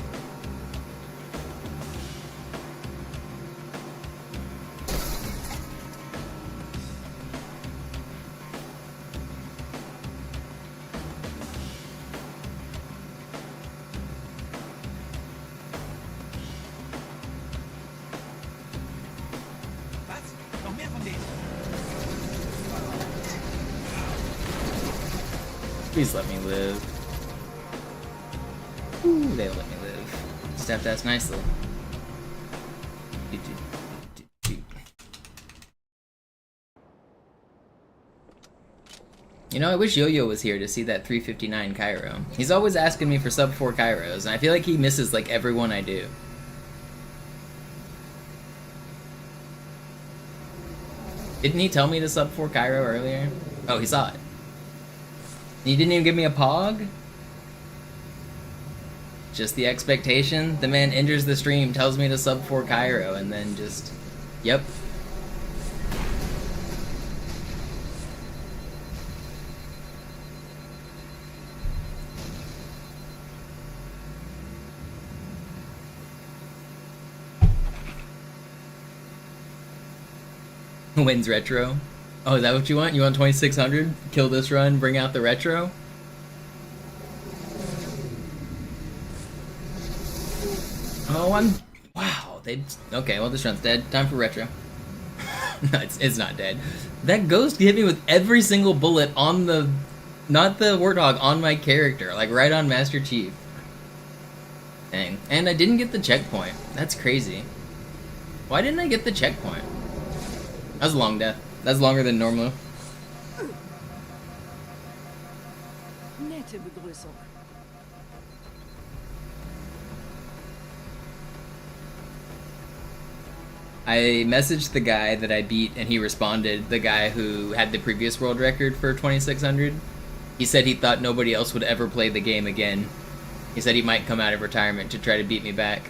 Please let me live. Ooh, they let me live. Just have to ask nicely. You know, I wish Yo-Yo was here to see that 359 Cairo. He's always asking me for sub 4 Cairos, and I feel like he misses like every one I do. Didn't he tell me to sub 4 Cairo earlier? Oh, he saw it. He didn't even give me a pog? Just the expectation? The man enters the stream, tells me to sub 4 Cairo, and then just... Yep. Wins retro. Oh, is that what you want? You want 2600? Kill this run, bring out the retro? Oh, wow, they... Okay, well, this run's dead. Time for retro. No, it's not dead. That ghost hit me with every single bullet on the... Not the Warthog, on my character. Like, right on Master Chief. Dang. And I didn't get the checkpoint. That's crazy. Why didn't I get the checkpoint? That was a long death. That's longer than normal. Nette Begrüßung. I messaged the guy that I beat, and he responded, the guy who had the previous world record for 2600. He said he thought nobody else would ever play the game again. He said he might come out of retirement to try to beat me back.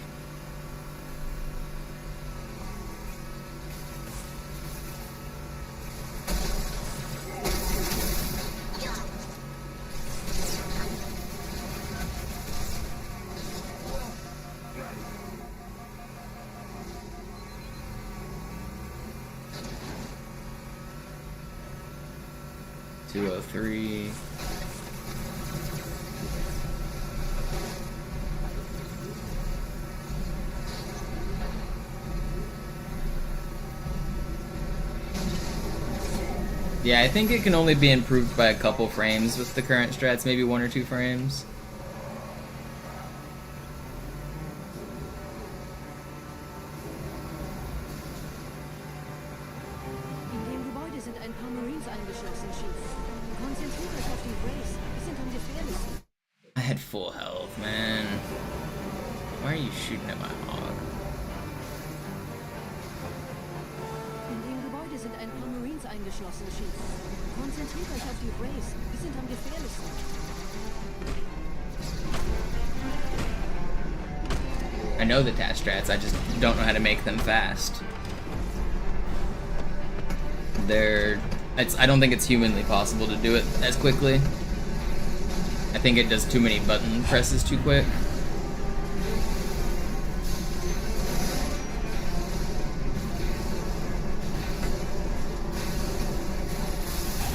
.203. Yeah, I think it can only be improved by a couple frames with the current strats, maybe 1 or 2 frames. In dem Gebäude sind ein paar Marines eingeschlossen, Chief. Konzentriert euch auf die Race. Die sind am gefährlichsten. I had full health, man. Why are you shooting at my hog? In dem Gebäude sind ein paar Marines eingeschlossen, Chief. Konzentriert euch auf die Race. Die sind am gefährlichsten. I know the TAS strats, I just don't know how to make them fast. I don't think it's humanly possible to do it as quickly. I think it does too many button presses too quick.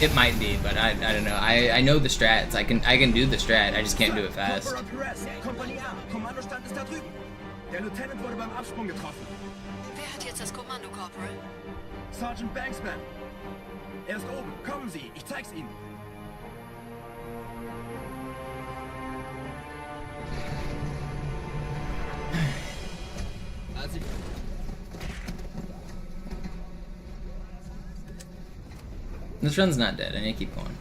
It might be, but I don't know. I know the strats. I can do the strat. I just can't do it fast. Kompanie A, Kommandostand ist da drüben. Der Lieutenant wurde beim Absprung getroffen. Wer hat jetzt das Kommando, Corporal? Sergeant Banksman. Er ist oben. Kommen Sie, ich zeig's Ihnen. This run's not dead. I need to keep going.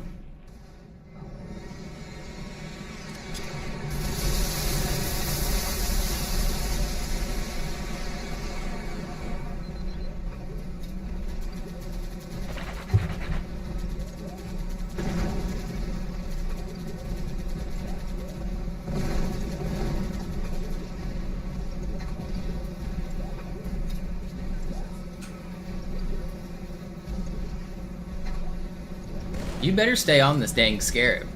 You better stay on this dang scarab.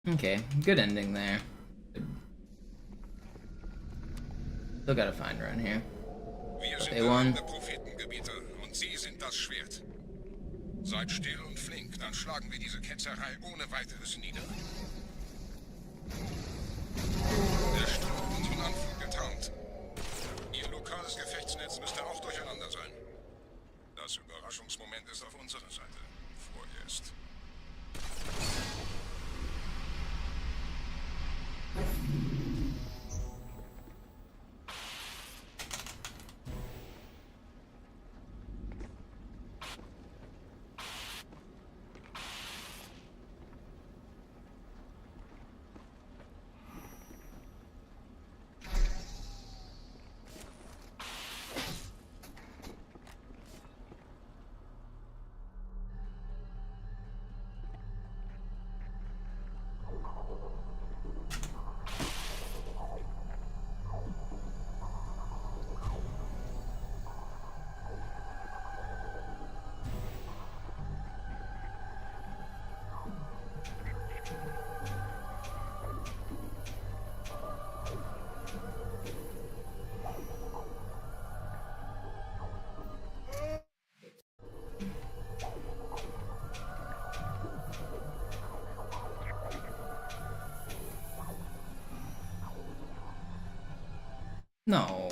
Okay, good ending there. Still gotta find her in here. Wir But sind they der won. Mann der Prophetengebiete und Sie sind das Schwert. Seid still und flink, dann schlagen wir diese Ketzerei ohne weiteres nieder. Der Sturm wird von Anfang getarnt. Ihr lokales Gefechtsnetz müsste auch durcheinander sein. Das Überraschungsmoment ist auf unserer Seite. Vorerst. No.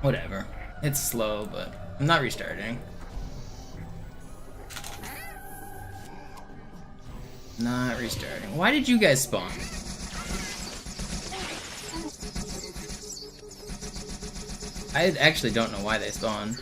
Whatever. It's slow, but I'm not restarting. Not restarting. Why did you guys spawn? I actually don't know why they spawned.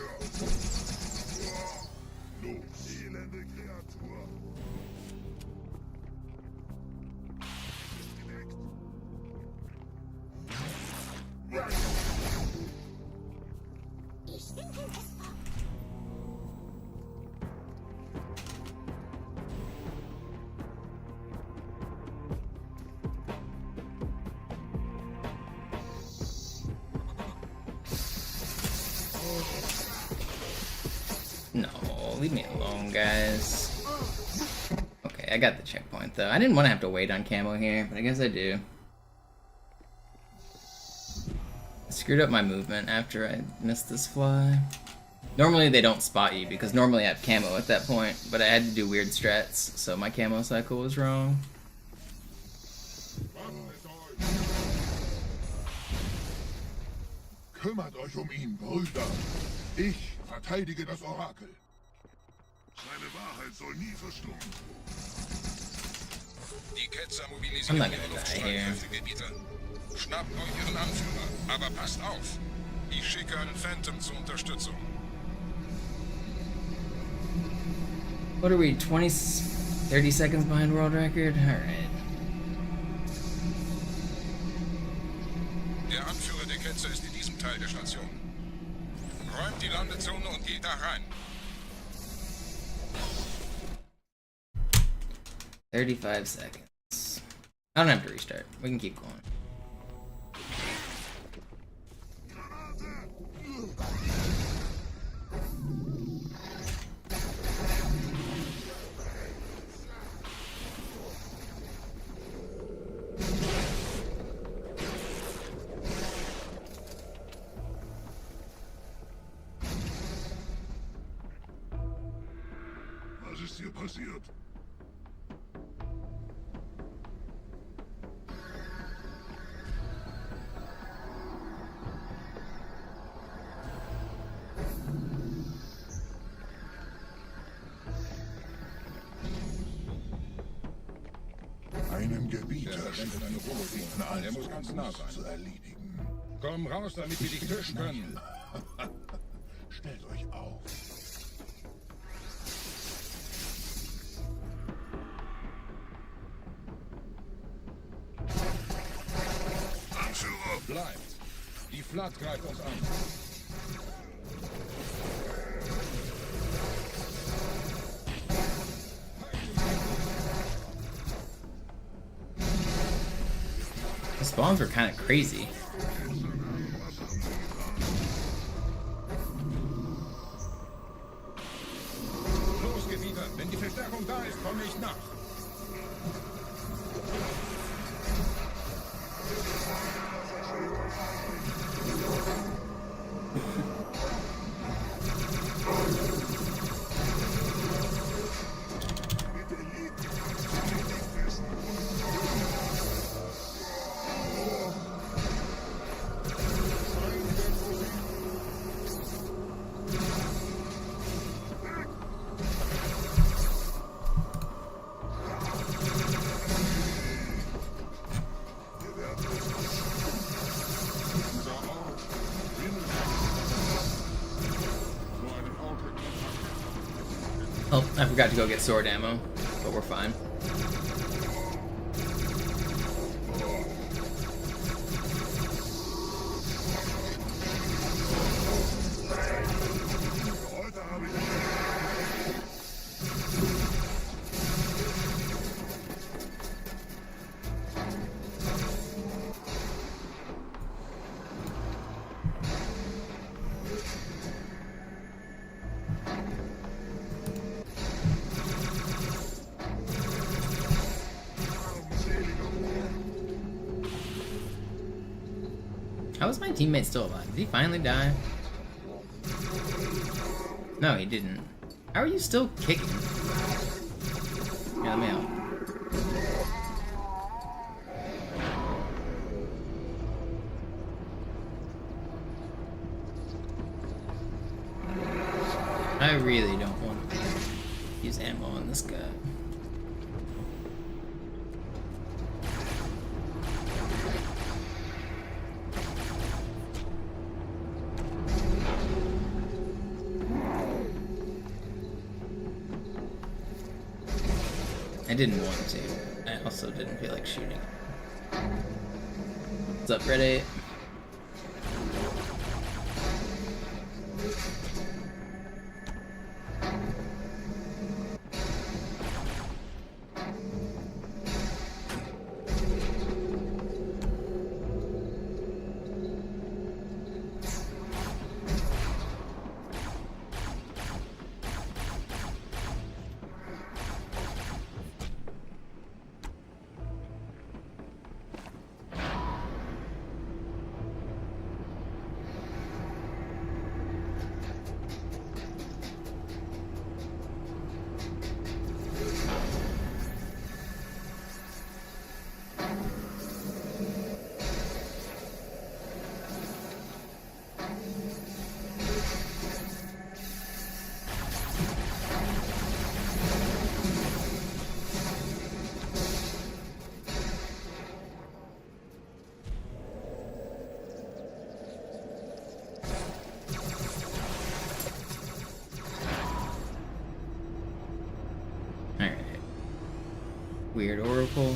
No, leave me alone, guys. Okay, I got the checkpoint, though. I didn't want to have to wait on camo here, but I guess I do. I screwed up my movement after I missed this fly. Normally they don't spot you, because normally I have camo at that point, but I had to do weird strats, so my camo cycle was wrong. Kümmert euch ihn, Brüder. Ich verteidige das Orakel. Seine Wahrheit soll nie verstummen. Die Ketzer mobilisieren ihre Luftstreitkräftegebiete. Schnappt euch ihren Anführer, aber passt auf. Ich schicke einen Phantom zur Unterstützung. What are we, 30 seconds behind world record? Alright. Der Anführer der Ketzer ist in diesem Teil der Station. Räumt die Landezone und geht da rein. 35 seconds. I don't have to restart. We can keep going. Was ist hier passiert? Einem Gebieter wendet eine Ruhe an. Der muss ganz nah sein. zu erledigen. Komm raus, damit wir dich töten können. Stellt euch auf. Anführer! Bleibt. Die Flat greift uns an. The spawns were kind of crazy. Los, Gebieter! Wenn die Verstärkung da ist, komme ich nach. Oh, I forgot to go get sword ammo, but we're fine. How is my teammate still alive? Did he finally die? No, he didn't. How are you still kicking? Yeah, let me out. I really don't want to use ammo on this guy. I didn't want to. I also didn't feel like shooting. What's up, Reddit? Weird oracle.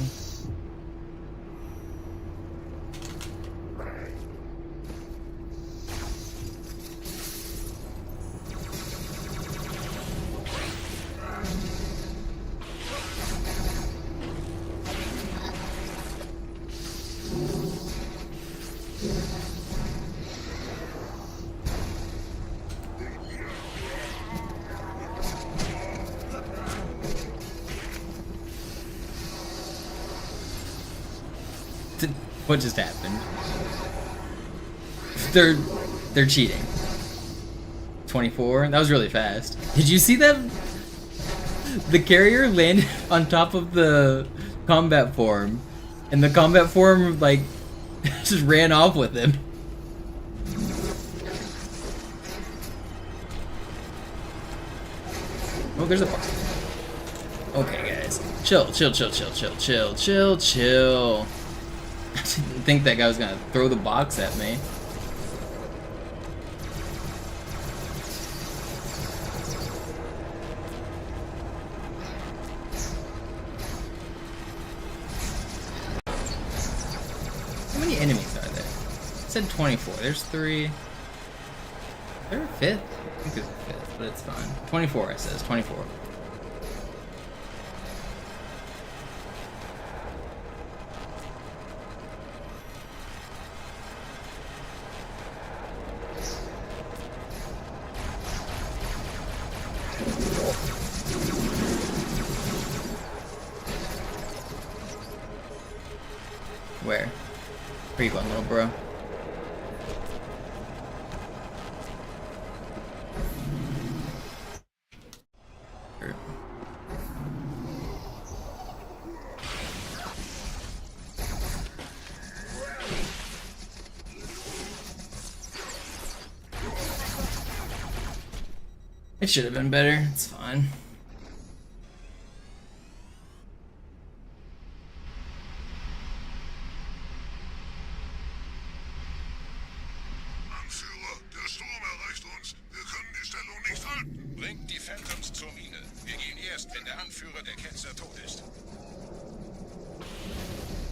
What just happened? They're cheating. 24? That was really fast. Did you see that? The carrier landed on top of the combat form, and the combat form like just ran off with him. Oh, there's a bar. Okay, guys. Chill. I didn't think that guy was gonna throw the box at me. How many enemies are there? It said 24. There's 3. Is there a 5th? I think there's a 5th, but it's fine. 24, it says. 24. Where? Where you going, little bro? It should have been better. It's fine. Anführer, der Sturm erreicht uns. Wir können die Stellung nicht halten. Bringt die Phantoms zur Mine. Wir gehen erst, wenn der Anführer der Ketzer tot ist.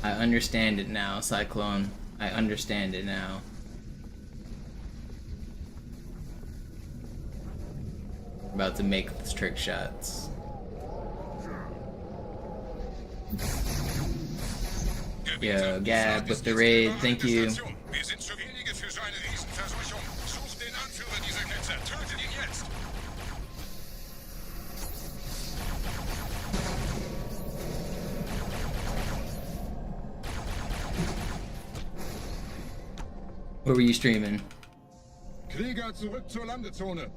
I understand it now, Cyclone. I understand it now. About to make the trick shots. Yo, Gab with the raid, thank you. Wir sind zu wenige für so eine Riesenverseuchung. Sucht den Anführer dieser Ketzer. Tötet ihn jetzt. What were you streaming? Krieger, zurück zur Landezone.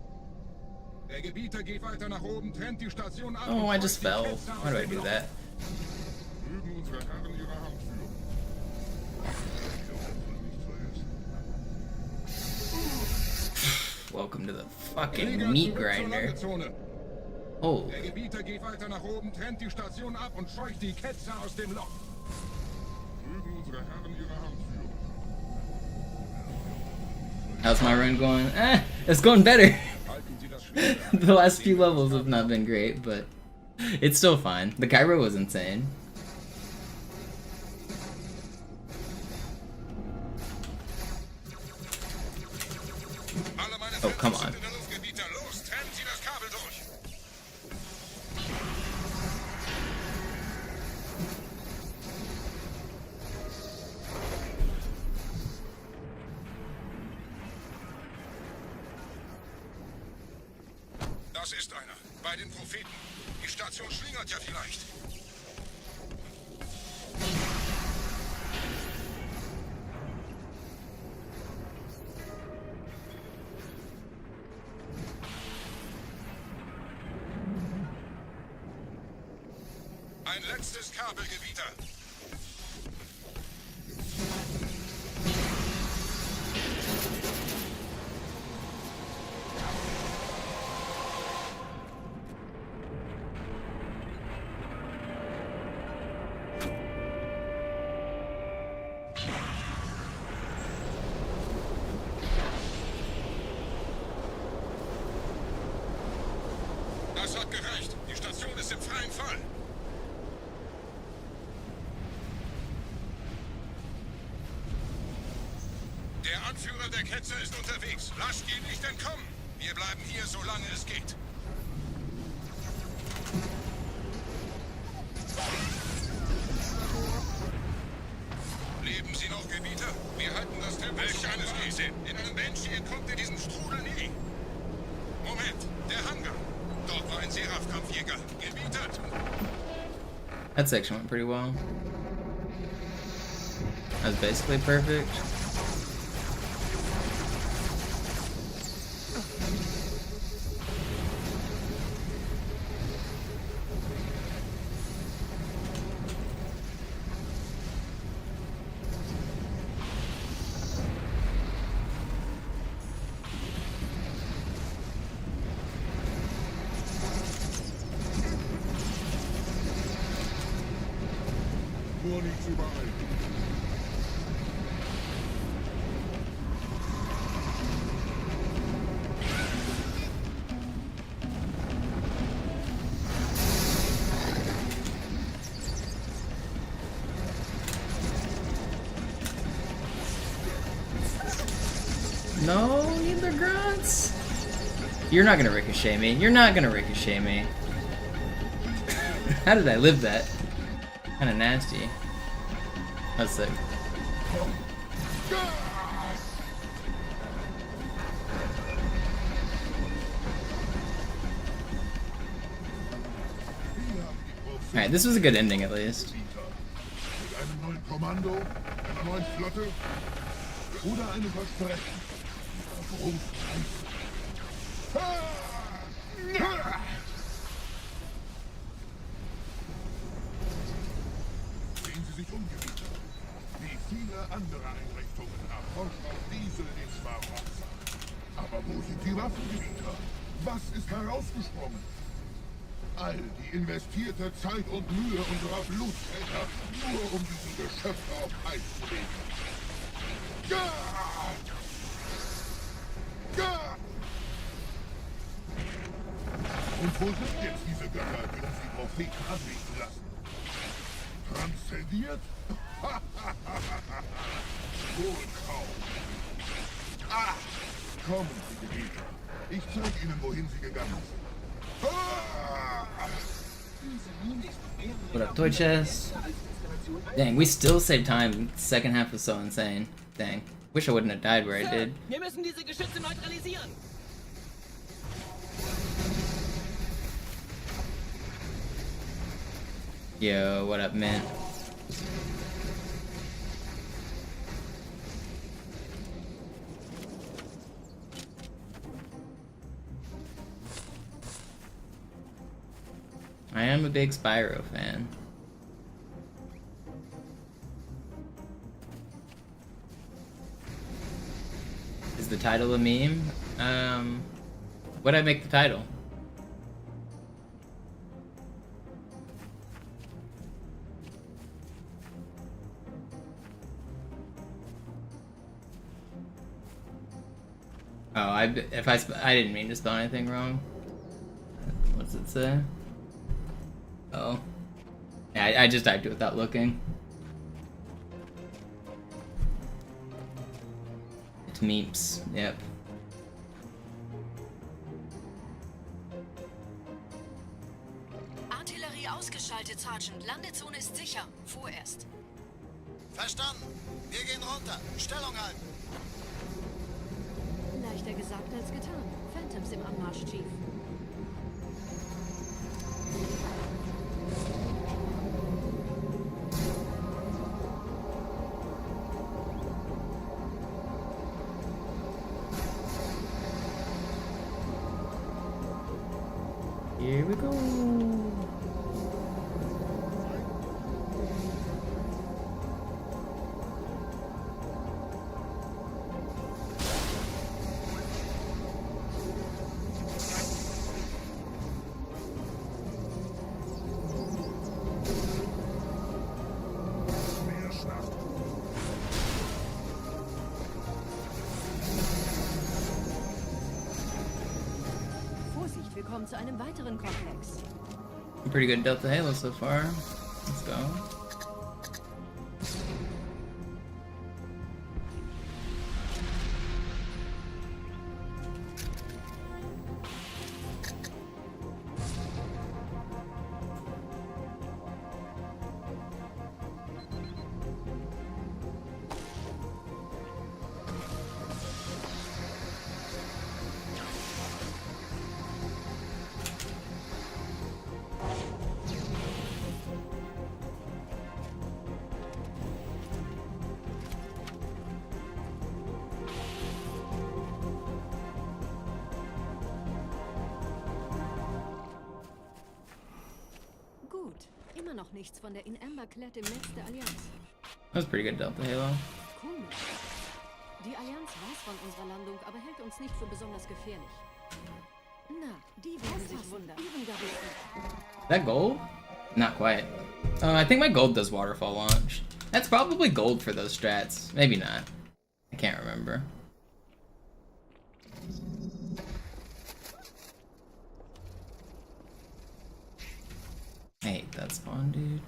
Der Gebieter geht weiter nach oben, trennt die Station ab. Oh, I just fell. Why do I do that? Mögen unsere Herren ihre Hand führen. Welcome to the fucking meat grinder. Oh. Der Gebieter geht weiter nach oben, trennt die Station ab und scheucht die Ketzer aus dem Loch. Mögen unsere Herren ihre Hand führen. How's my run going? It's going better. The last few levels have not been great, but it's still fine. The Cairo was insane. Oh, come on. Das ist einer. Bei den Propheten. Die Station schlingert ja vielleicht. Ein letztes Kabelgebieter. Das hat gereicht. Die Station ist im freien Fall. Der Anführer der Ketzer ist unterwegs. Lasst ihn nicht entkommen. Wir bleiben hier, solange es geht. Leben Sie noch, Gebieter? Wir halten das Tempo. Welch eines Riese. In einem Banshee entkommt ihr diesen Strudel nie. Moment, der Hangar. Dort war ein Seraph-Kampfjäger. Gebietert. That section went pretty well. That was basically perfect. Nur nicht zu beeilen. No, neither grunts. You're not gonna ricochet me. You're not gonna ricochet me. How did I live that? Kinda nasty. That's sick. Alright, this was a good ending at least. einem neuen Kommando, einer neuen Flotte oder einem Versprechen dieser großen Reise. Sehen Sie sich um, Gebieter. Wie viele andere Einrichtungen erforscht auch diese den Schwarmwasser. Aber wo sind die Waffengebieter? Was ist herausgesprungen? All die investierte Zeit und Mühe unserer Bluttäter, nur um diese Geschöpfe auf Eis zu legen. Ja! Ja! Und wo sind jetzt diese Götter, die uns die Propheten anbeten lassen? Transzendiert? Wohl kaum. Ah! Kommen Sie, Gebieter. Ich zeige Ihnen, wohin Sie gegangen sind. What up, toy chest? Dang, we still saved time. Second half was so insane. Dang. Wish I wouldn't have died where I did. Wir müssen diese Geschütze neutralisieren. Yo, what up, man? I am a big Spyro fan. Is the title a meme? What'd I make the title? Oh, I didn't mean to spell anything wrong. What's it say? Oh. Yeah, I just typed it without looking. Attmempts, yep. Artillerie ausgeschaltet, Sergeant. Landezone ist sicher. Vorerst. Verstanden. Wir gehen runter. Stellung halten. Leichter gesagt als getan. Phantoms im Anmarsch, Chief. Here we go. Vorsicht, wir kommen zu einem weiteren Komplex. I'm pretty good at Delta Halo so far. Let's go. Gut. Immer noch nichts von der in Amber Clad im Netz der Allianz. That was pretty good Delta Halo. Komisch. Die Allianz weiß von unserer Landung, aber hält uns nicht für besonders gefährlich. Na, die werden sich wundern. Ihren Garrison. That gold? Not quite. I think my gold does waterfall launch. That's probably gold for those strats. Maybe not. I can't remember. I hate that spawn, dude.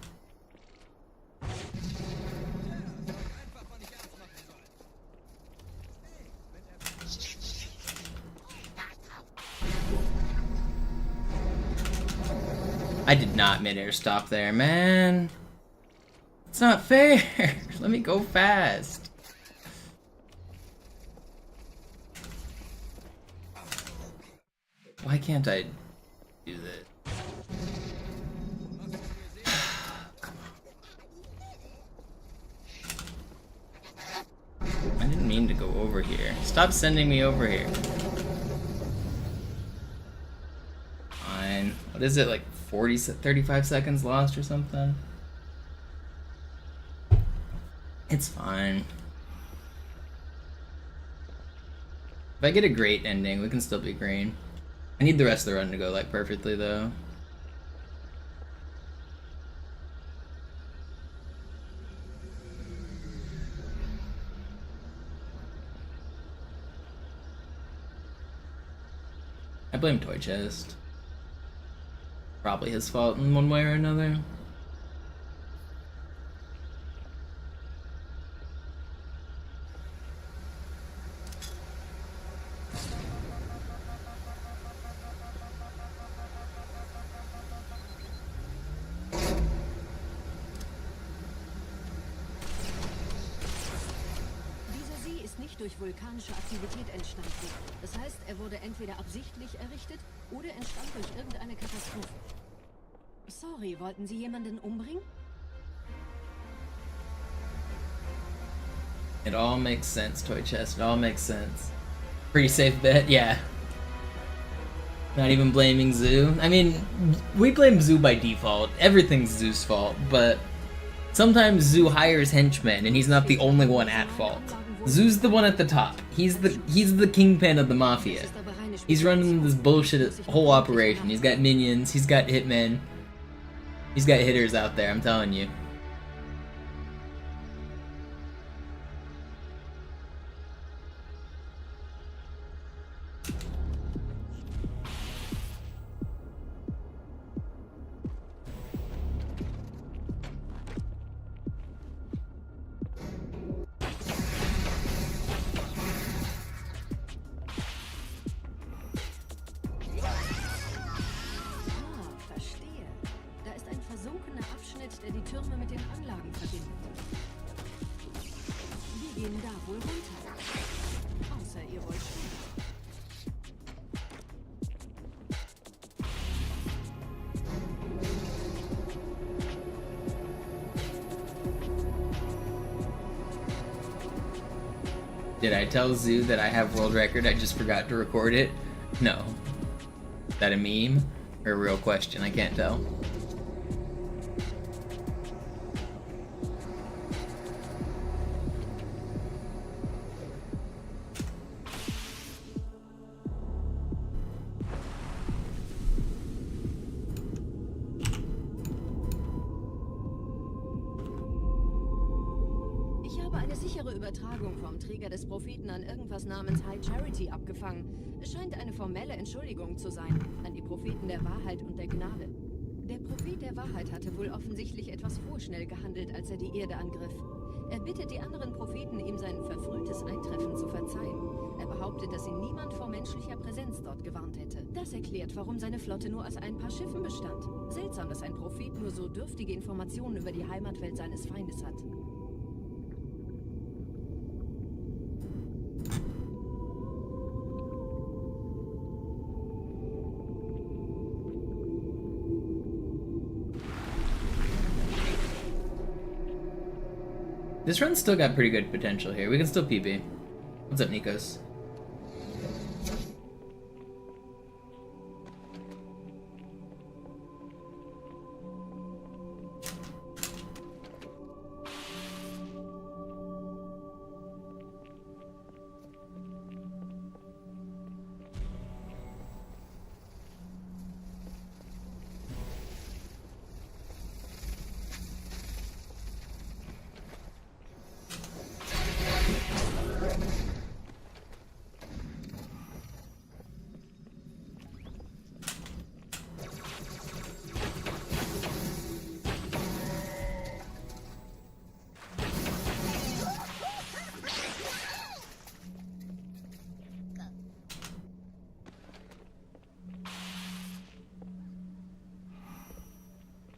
I did not mid-air stop there, man. It's not fair. Let me go fast. Why can't I do that? go over here. Stop sending me over here. Fine. What is it, like 35 seconds lost or something? It's fine. If I get a great ending, we can still be green. I need the rest of the run to go like perfectly though. I blame Toy Chest. Probably his fault in one way or another. Durch vulkanische Aktivität entstanden. Das heißt, er wurde entweder absichtlich errichtet oder entstand durch irgendeine Katastrophe. Sorry, wollten Sie jemanden umbringen? It all makes sense, Toy Chest. It all makes sense. Pretty safe bet, yeah. Not even blaming Zoo. I mean, we blame Zoo by default. Everything's Zoo's fault, but sometimes Zoo hires henchmen and he's not the only one at fault. Zoo's the one at the top. He's the kingpin of the mafia. He's running this bullshit whole operation. He's got minions, he's got hitmen. He's got hitters out there, I'm telling you. der die Türme mit den Anlagen verbindet. Die gehen da wohl runter. Außer ihr wollt schwimmen. Did I tell Zoo that I have world record? I just forgot to record it? No. Is that a meme? Or a real question? I can't tell. Übertragung vom Träger des Propheten an irgendwas namens High Charity abgefangen. Es scheint eine formelle Entschuldigung zu sein an die Propheten der Wahrheit und der Gnade. Der Prophet der Wahrheit hatte wohl offensichtlich etwas vorschnell gehandelt, als er die Erde angriff. Er bittet die anderen Propheten, ihm sein verfrühtes Eintreffen zu verzeihen. Er behauptet, dass ihn niemand vor menschlicher Präsenz dort gewarnt hätte. Das erklärt, warum seine Flotte nur aus ein paar Schiffen bestand. Seltsam, dass ein Prophet nur so dürftige Informationen über die Heimatwelt seines Feindes hat. This run's still got pretty good potential here. We can still PB. What's up, Nikos?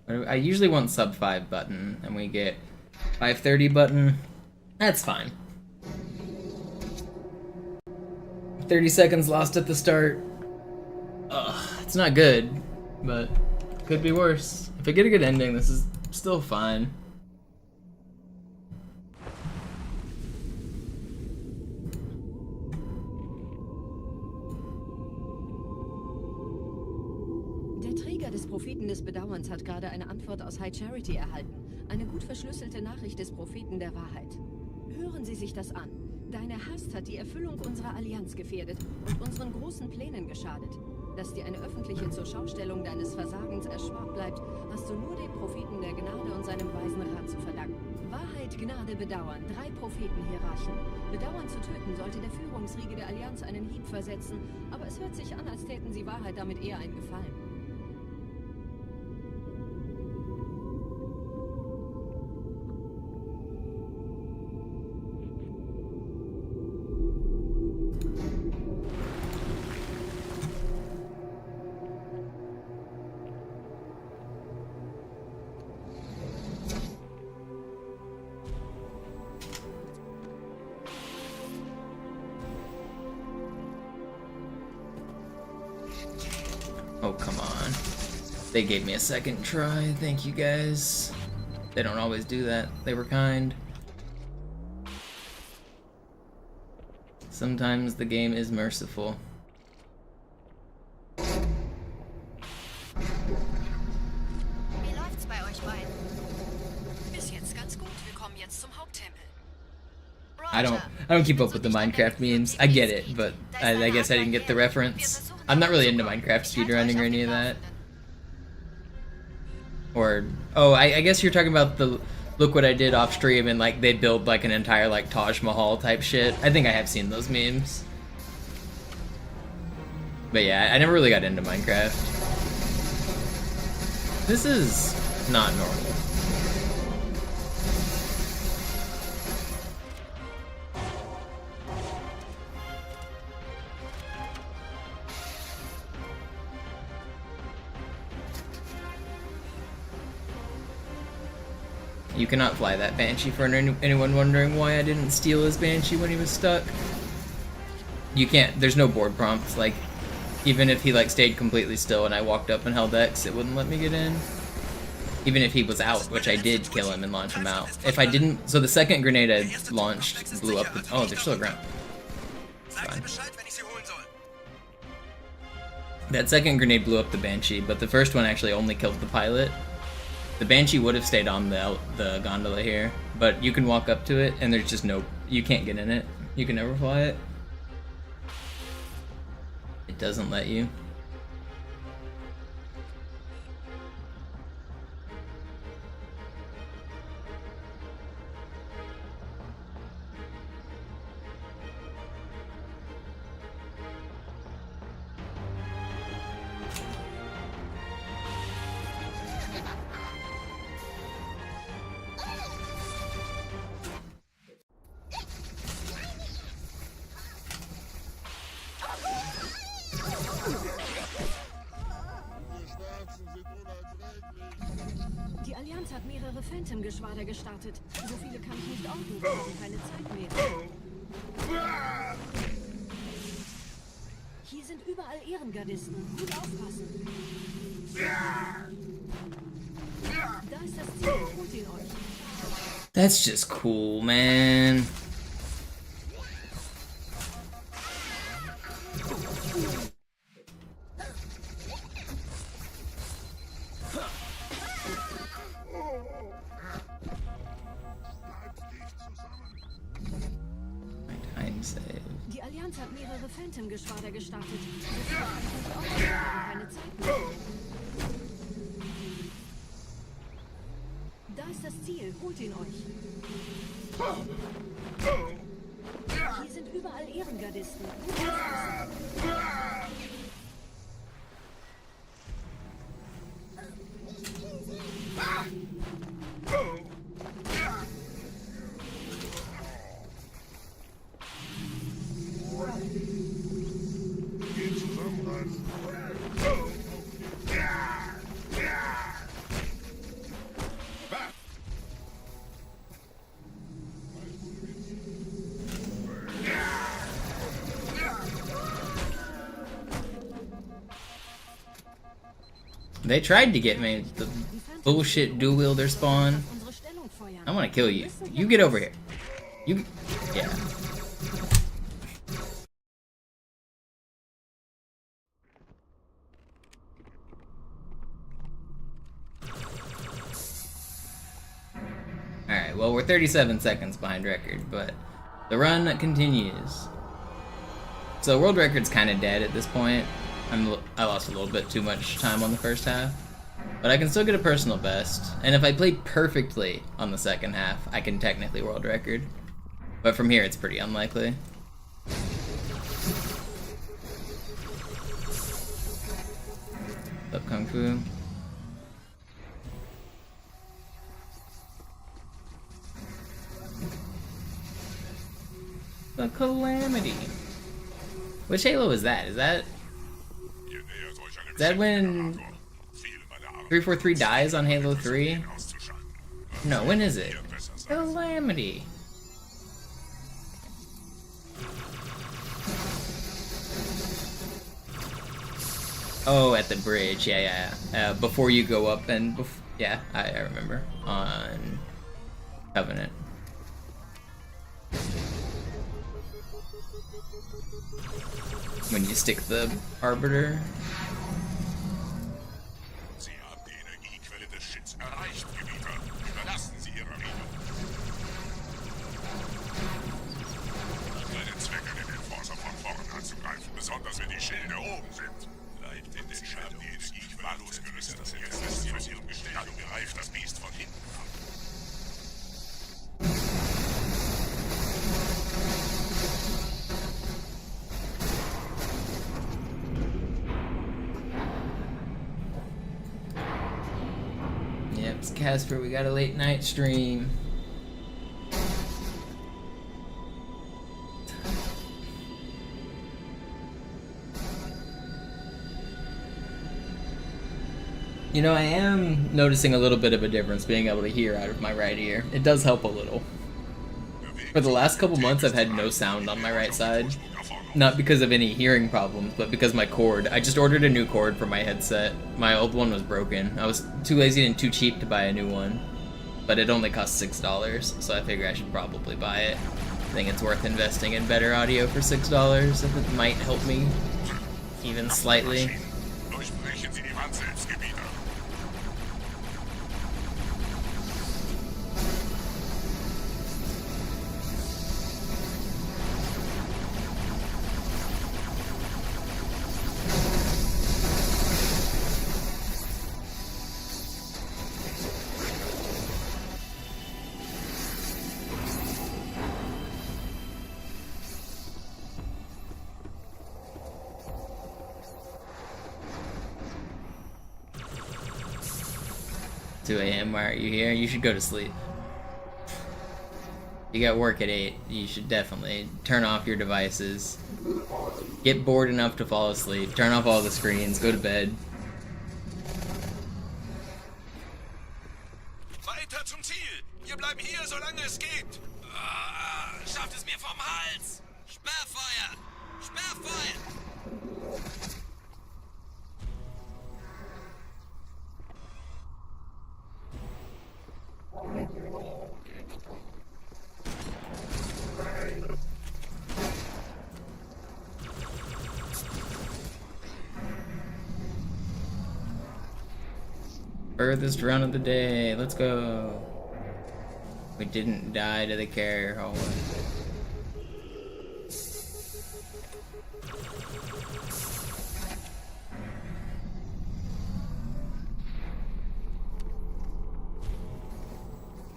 I usually want sub 5 button, and we get 530 button. That's fine. 30 seconds lost at the start. Ugh, it's not good, but could be worse. If I get a good ending, this is still fine. des Bedauerns hat gerade eine Antwort aus High Charity erhalten. Eine gut verschlüsselte Nachricht des Propheten der Wahrheit. Hören Sie sich das an. Deine Hast hat die Erfüllung unserer Allianz gefährdet und unseren großen Plänen geschadet. Dass dir eine öffentliche Zurschaustellung deines Versagens erspart bleibt, hast du nur dem Propheten der Gnade und seinem weisen Rat zu verdanken. Wahrheit, Gnade, Bedauern. 3 Prophetenhierarchen. Bedauern zu töten sollte der Führungsriege der Allianz einen Hieb versetzen, aber es hört sich an, als täten sie Wahrheit damit eher einen Gefallen. Oh, come on. They gave me a second try. Thank you, guys. They don't always do that. They were kind. Sometimes the game is merciful. Wie läuft's bei euch beiden? Bis jetzt ganz gut. Wir kommen jetzt zum Haupttempel. I don't keep up with the Minecraft memes. I get it, but I guess I didn't get the reference. I'm not really into Minecraft speedrunning or any of that. Or, oh, I guess you're talking about the look what I did off stream and like they build like an entire like Taj Mahal type shit. I think I have seen those memes. But yeah, I never really got into Minecraft. This is not normal. You cannot fly that Banshee for anyone wondering why I didn't steal his Banshee when he was stuck. You can't, there's no board prompts, like, even if he like stayed completely still and I walked up and held X, it wouldn't let me get in. Even if he was out, which I did kill him and launch him out. If I didn't, so the second grenade I launched blew up the, oh, they're still around. Fine. That second grenade blew up the Banshee, but the first one actually only killed the pilot. The Banshee would have stayed on the gondola here, but you can walk up to it and there's just no, you can't get in it. You can never fly it. It doesn't let you. Die Allianz hat mehrere Phantom-Geschwader gestartet. So viele kann ich nicht orten, wir haben keine Zeit mehr. Hier sind überall Ehrengardisten. Gut aufpassen. Da ist das Ziel. Holt ihn euch. That's just cool, man. Die Allianz hat mehrere Phantom-Geschwader gestartet. Wir haben keine Zeit mehr. Da ist das Ziel. Holt ihn euch. Hier sind überall Ehrengardisten. Gut aufpassen. They tried to get me, the bullshit dual wielder spawn. I want to kill you. You get over here. You, yeah. Alright, well, we're 37 seconds behind record, but the run continues. So world record's kind of dead at this point. I lost a little bit too much time on the first half, but I can still get a personal best, and if I play perfectly on the second half, I can technically world record. But from here, it's pretty unlikely. What's up, Kung Fu? The Calamity. Which Halo is that? Is that when 343 dies on Halo 3? No, when is it? Calamity. Oh, at the bridge. Yeah. Before you go up and yeah, I remember on Covenant. When you stick the Arbiter. Sie haben die Energiequelle des Shits erreicht, Gebieter. Überlassen Sie Ihre Rede. Keine Zwecke, den Enforcer von vorn anzugreifen, besonders wenn die Schilde oben sind. Bleibt in den Schatten, die Energiequelle losgerüstet. Jetzt ist sie aus ihrem Gestell und greift das Biest von hinten ab. Yep, it's Casper, we got a late night stream. You know, I am noticing a little bit of a difference being able to hear out of my right ear. It does help a little. For the last couple months, I've had no sound on my right side. Not because of any hearing problems, but because my cord. I just ordered a new cord for my headset. My old one was broken. I was too lazy and too cheap to buy a new one. But it only cost $6, so I figure I should probably buy it. I think it's worth investing in better audio for $6, if it might help me even slightly. Durchbrechen Sie die Wand selbst, Gebieter. Why are you here? You should go to sleep. You got work at 8. You should definitely turn off your devices. Get bored enough to fall asleep. Turn off all the screens. Go to bed. Weiter zum Ziel! Wir bleiben hier, solange es geht! Schafft es mir vom Hals! Sperrfeuer! Sperrfeuer! Furthest run of the day. Let's go. We didn't die to the carrier hallway.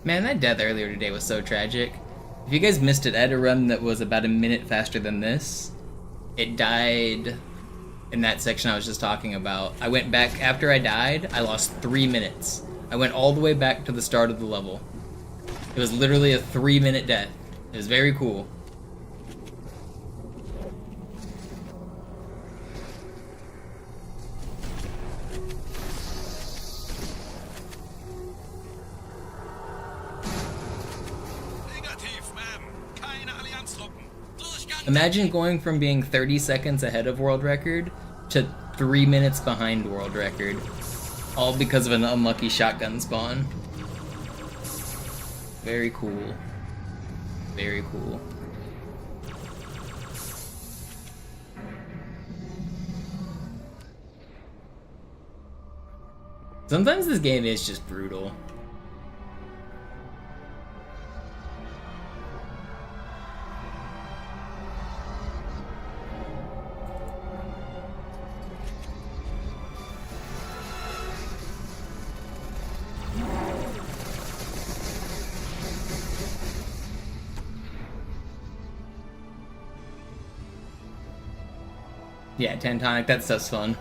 Man, that death earlier today was so tragic. If you guys missed it, I had a run that was about a minute faster than this. It died in that section I was just talking about. I went back, after I died, I lost 3 minutes. I went all the way back to the start of the level. It was literally a 3-minute death. It was very cool. Imagine going from being 30 seconds ahead of world record to 3 minutes behind world record. All because of an unlucky shotgun spawn. Very cool. Very cool. Sometimes this game is just brutal. Yeah, Tantonic, that stuff's fun.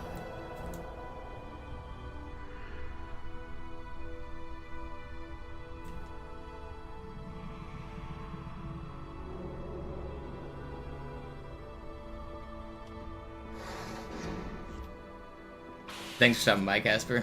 Thanks for stopping by, Casper.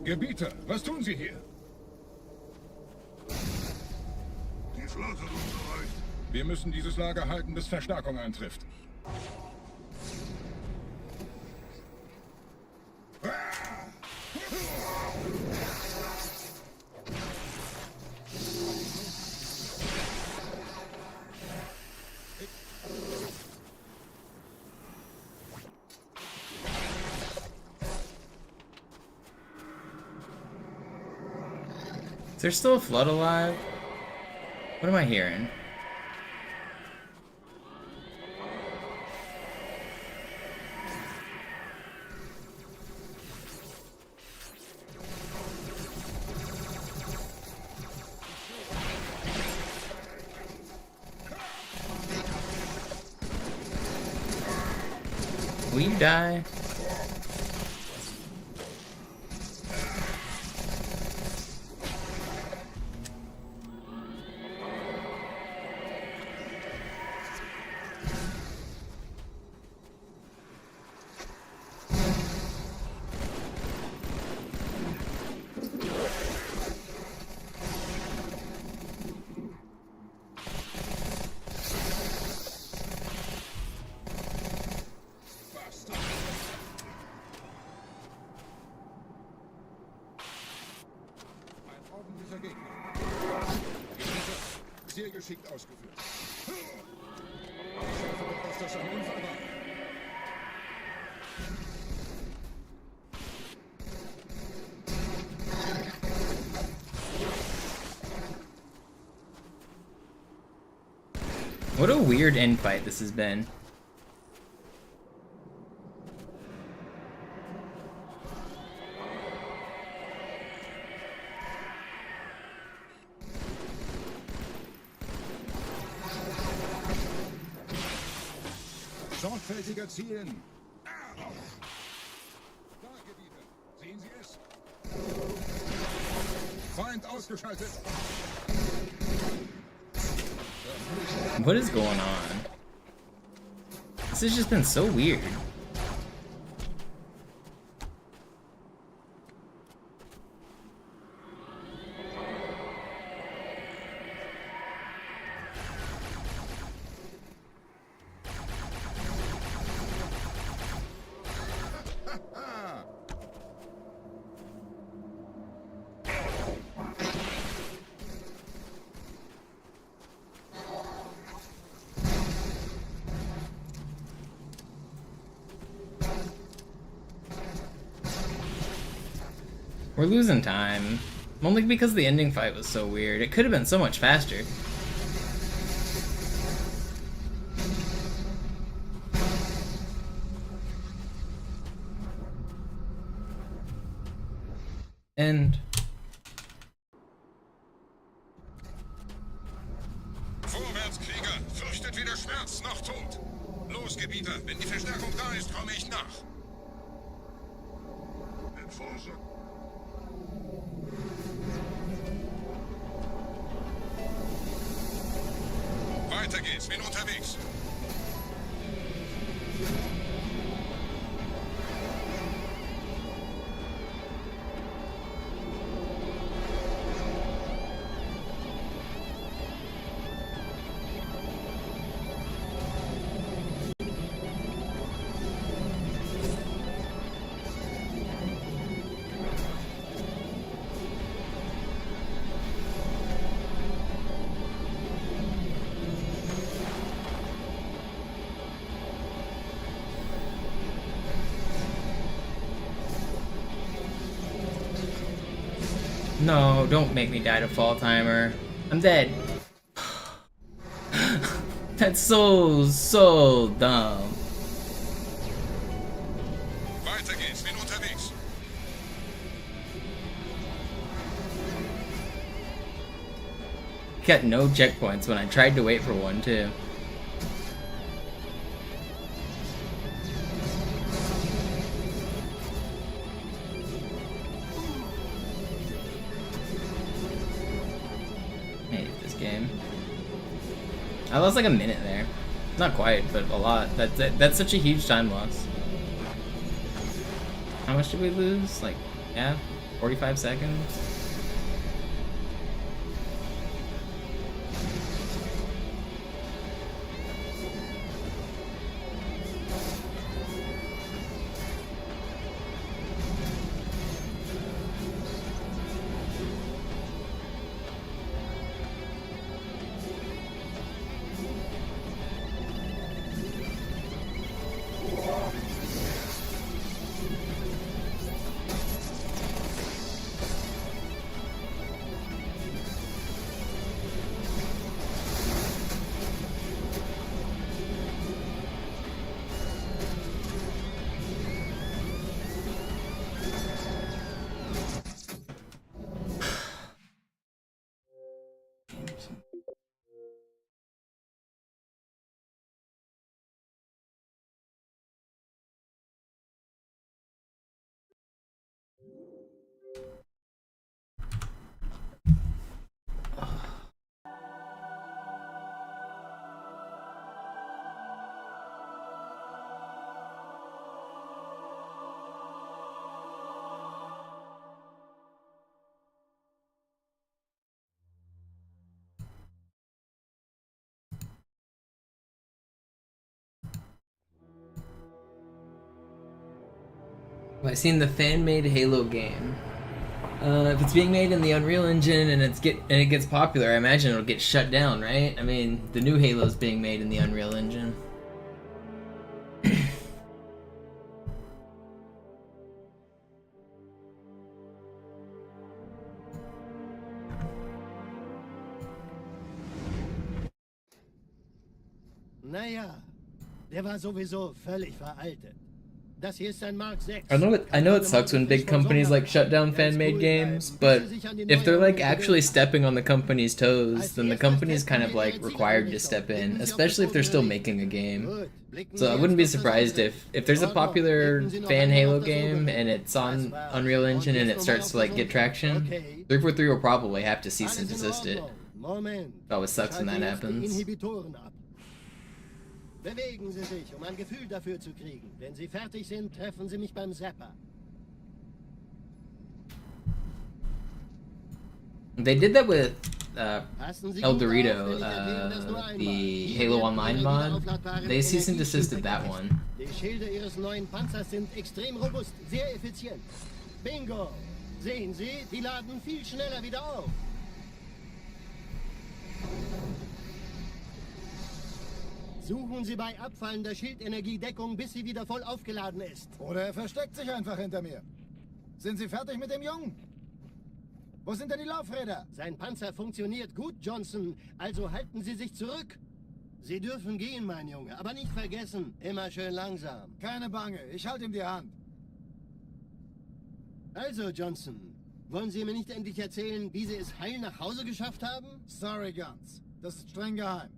Gebieter, was tun Sie hier? Die Flotte ist bereit. Wir müssen dieses Lager halten, bis Verstärkung eintrifft. Is there still a flood alive? What am I hearing? Will you die? Sehr geschickt ausgeführt. Ich hoffe doch, dass das ein Unfall war. What a weird end fight this has been. Sorgfältiger zielen. Da, Gebieter. Sehen Sie es? Feind ausgeschaltet. What is going on? This has just been so weird. We're losing time. Only because the ending fight was so weird. It could have been so much faster. End. Vorwärts, Krieger! Fürchtet weder Schmerz noch Tod! Los, Gebieter! Wenn die Verstärkung da ist, komme ich nach! Enforcer. Weiter geht's, bin unterwegs. No, don't make me die to fall timer. I'm dead. That's so dumb. Weiter geht's, bin unterwegs. Got no checkpoints when I tried to wait for one too. I hate this game. I lost like a minute there. Not quite, but a lot. That's such a huge time loss. How much did we lose? Like, yeah, 45 seconds? I've seen the fan-made Halo game. If it's being made in the Unreal Engine and it gets popular, I imagine it'll get shut down, right? I mean, the new Halo's being made in the Unreal Engine. Naja, der war sowieso völlig veraltet. Das hier ist ein Mark 6. I know it sucks when big companies like shut down fan-made games, but if they're like actually stepping on the company's toes, then the company's kind of like required to step in, especially if they're still making a game. So I wouldn't be surprised if there's a popular fan Halo game and it's on Unreal Engine and it starts to like get traction, 343 will probably have to cease and desist it. It always sucks when that happens. Bewegen Sie sich, um ein Gefühl dafür zu kriegen. Wenn Sie fertig sind, treffen Sie mich beim Zapper. They did that with El Dorito, the Halo Online mod. They cease and desisted that one. Die Schilde Ihres neuen Panzers sind extrem robust, sehr effizient. Bingo! Sehen Sie, die laden viel schneller wieder auf. Suchen Sie bei abfallender Schildenergiedeckung, bis sie wieder voll aufgeladen ist. Oder er versteckt sich einfach hinter mir. Sind Sie fertig mit dem Jungen? Wo sind denn die Laufräder? Sein Panzer funktioniert gut, Johnson. Also halten Sie sich zurück. Sie dürfen gehen, mein Junge. Aber nicht vergessen, immer schön langsam. Keine Bange, ich halte ihm die Hand. Also, Johnson, wollen Sie mir nicht endlich erzählen, wie Sie es heil nach Hause geschafft haben? Sorry, Guns. Das ist streng geheim.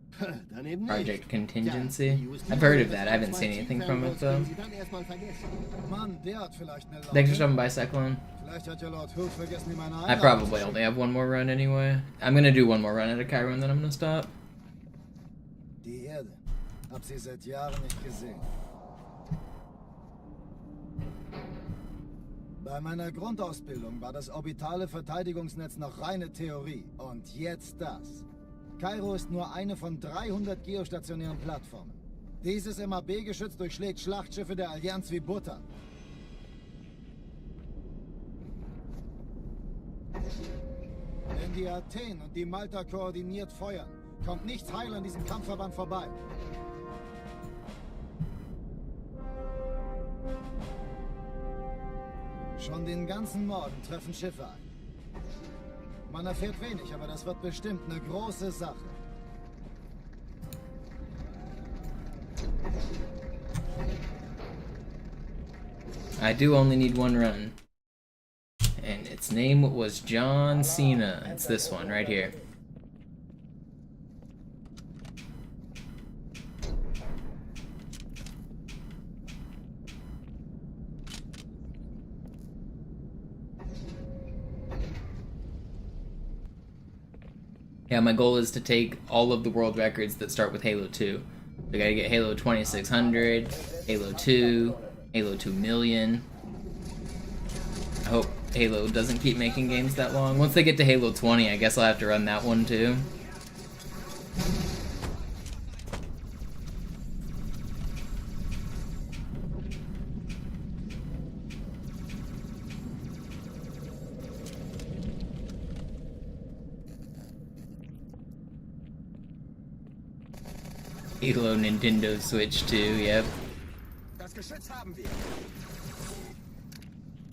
Project Contingency? I've heard of that. I haven't seen anything from it though. Mann, der hat vielleicht eine Thanks for stopping by, Cyclone. Vielleicht hat ja Lord Hood vergessen, ihm eine I probably only have one more run anyway. I'm gonna do one more run at a Cairo and then I'm gonna stop. Die Erde. Hab sie seit Jahren nicht gesehen. Bei meiner Grundausbildung war das orbitale Verteidigungsnetz noch reine Theorie. Und jetzt das. Kairo ist nur eine von 300 geostationären Plattformen. Dieses MAB-Geschütz durchschlägt Schlachtschiffe der Allianz wie Butter. Wenn die Athen und die Malta koordiniert feuern, kommt nichts heil an diesem Kampfverband vorbei. Schon den ganzen Morgen treffen Schiffe ein. Man erfährt wenig, aber das wird bestimmt eine große Sache. I do only need one run. And its name was John Cena. It's this one right here. Yeah, my goal is to take all of the world records that start with Halo 2. We gotta get Halo 2600, Halo 2, Halo 2 million. I hope Halo doesn't keep making games that long. Once they get to Halo 20, I guess I'll have to run that one too. Halo Nintendo Switch 2, yep. Das Geschütz haben wir.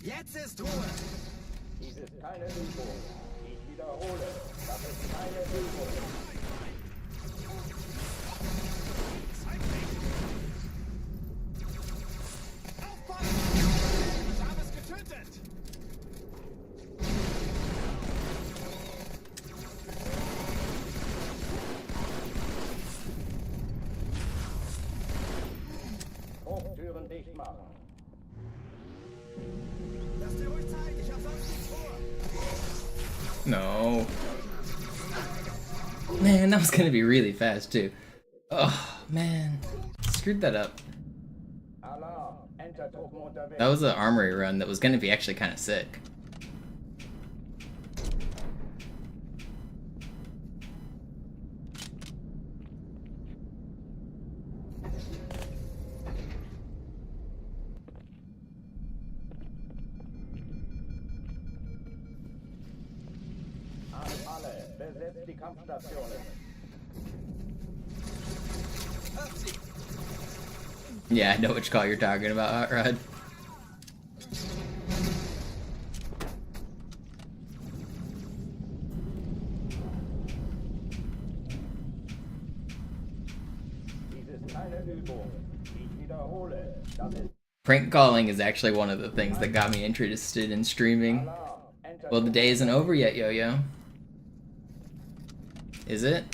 Jetzt ist Ruhe. Dies ist keine Übung. Ich wiederhole, das ist keine Übung. Ich habe es getötet. Hochtüren dicht machen. Lass dir ruhig Zeit, ich hab sonst nichts vor. No. Man, that was gonna be really fast too. Oh, man. Screwed that up. Alarm. Entertruppen unterwegs. That was an armory run that was gonna be actually kind of sick. An alle, besetzt die Kampfstationen. Yeah, I know which call you're talking about, Hot Rod. Dies ist keine Übung. Ich wiederhole, das ist Prank calling is actually one of the things that got me interested in streaming. Alarm. Well, the day isn't over yet, Yo-Yo. Is it?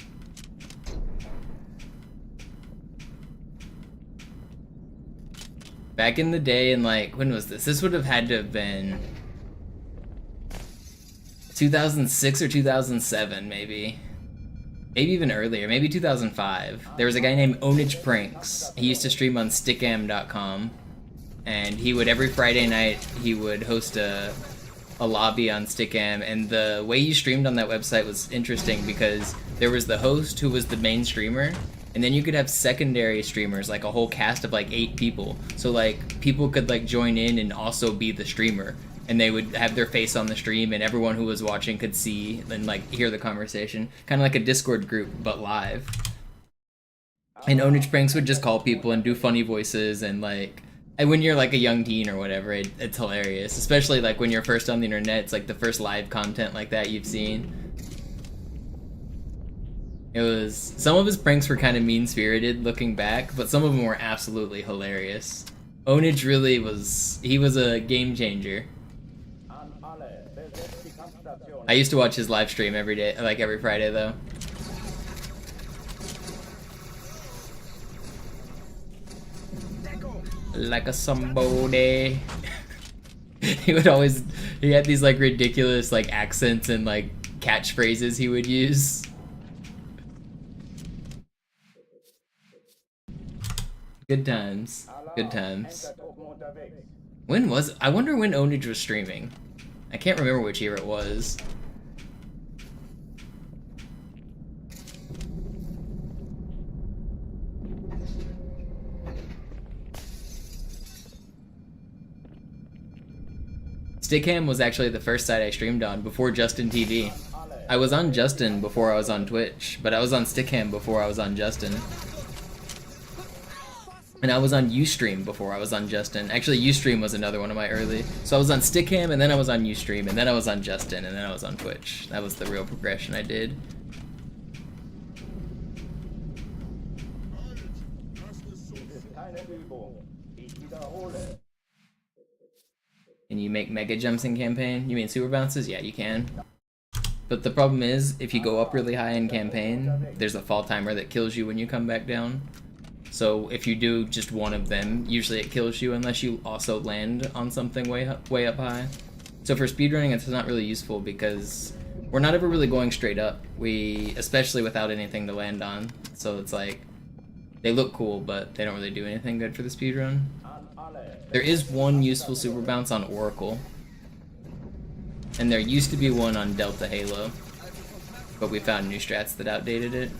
Back in the day, in like, when was this? This would have had to have been 2006 or 2007, maybe. Maybe even earlier, maybe 2005. There was a guy named Onage Pranks. He used to stream on stickam.com. And he would, every Friday night, he would host a lobby on Stickam, and the way you streamed on that website was interesting because there was the host who was the main streamer, and then you could have secondary streamers, like a whole cast of like 8 people. So like people could like join in and also be the streamer, and they would have their face on the stream, and everyone who was watching could see and like hear the conversation, kind of like a Discord group but live. And Onage Pranks would just call people and do funny voices, and like, and when you're like a young teen or whatever, it's hilarious. Especially like when you're first on the internet, it's like the first live content like that you've seen. It was, some of his pranks were kind of mean-spirited looking back, but some of them were absolutely hilarious. Onage really was, he was a game changer. an alle, besetzt die Kampfstationen. I used to watch his live stream every day, like every Friday though. Like a somebody. He would always, he had these like ridiculous like accents and like catchphrases he would use. Good times. Good times. Entertruppen unterwegs. When was, I wonder when Onage was streaming. I can't remember which year it was. Stickam was actually the first site I streamed on before Justin TV. I was on Justin before I was on Twitch, but I was on Stickam before I was on Justin. And I was on Ustream before I was on Justin. Actually, Ustream was another one of my early. So I was on Stickam, and then I was on Ustream, and then I was on Justin, and then I was on Twitch. That was the real progression I did. Das ist so. Dies ist keine Übung. Ich wiederhole. Can you make mega jumps in campaign? You mean super bounces? Yeah, you can. But the problem is, if you go up really high in campaign, there's a fall timer that kills you when you come back down. So if you do just one of them, usually it kills you unless you also land on something way up high. So for speedrunning, it's not really useful because we're not ever really going straight up. Especially without anything to land on. So it's like, they look cool, but they don't really do anything good for the speedrun. There is one useful super bounce on Oracle. And there used to be one on Delta Halo. But we found new strats that outdated it.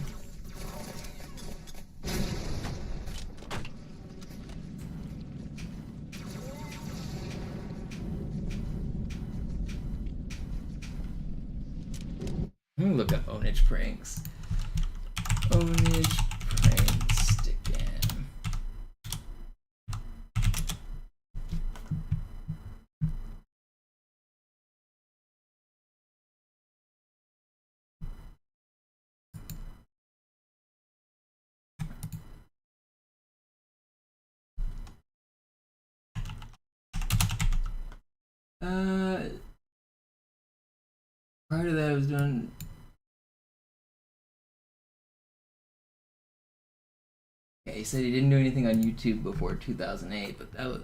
Let me look up ownage pranks. Ownage pranks stickam. Prior to that, I was doing. Yeah, he said he didn't do anything on YouTube before 2008, but that was.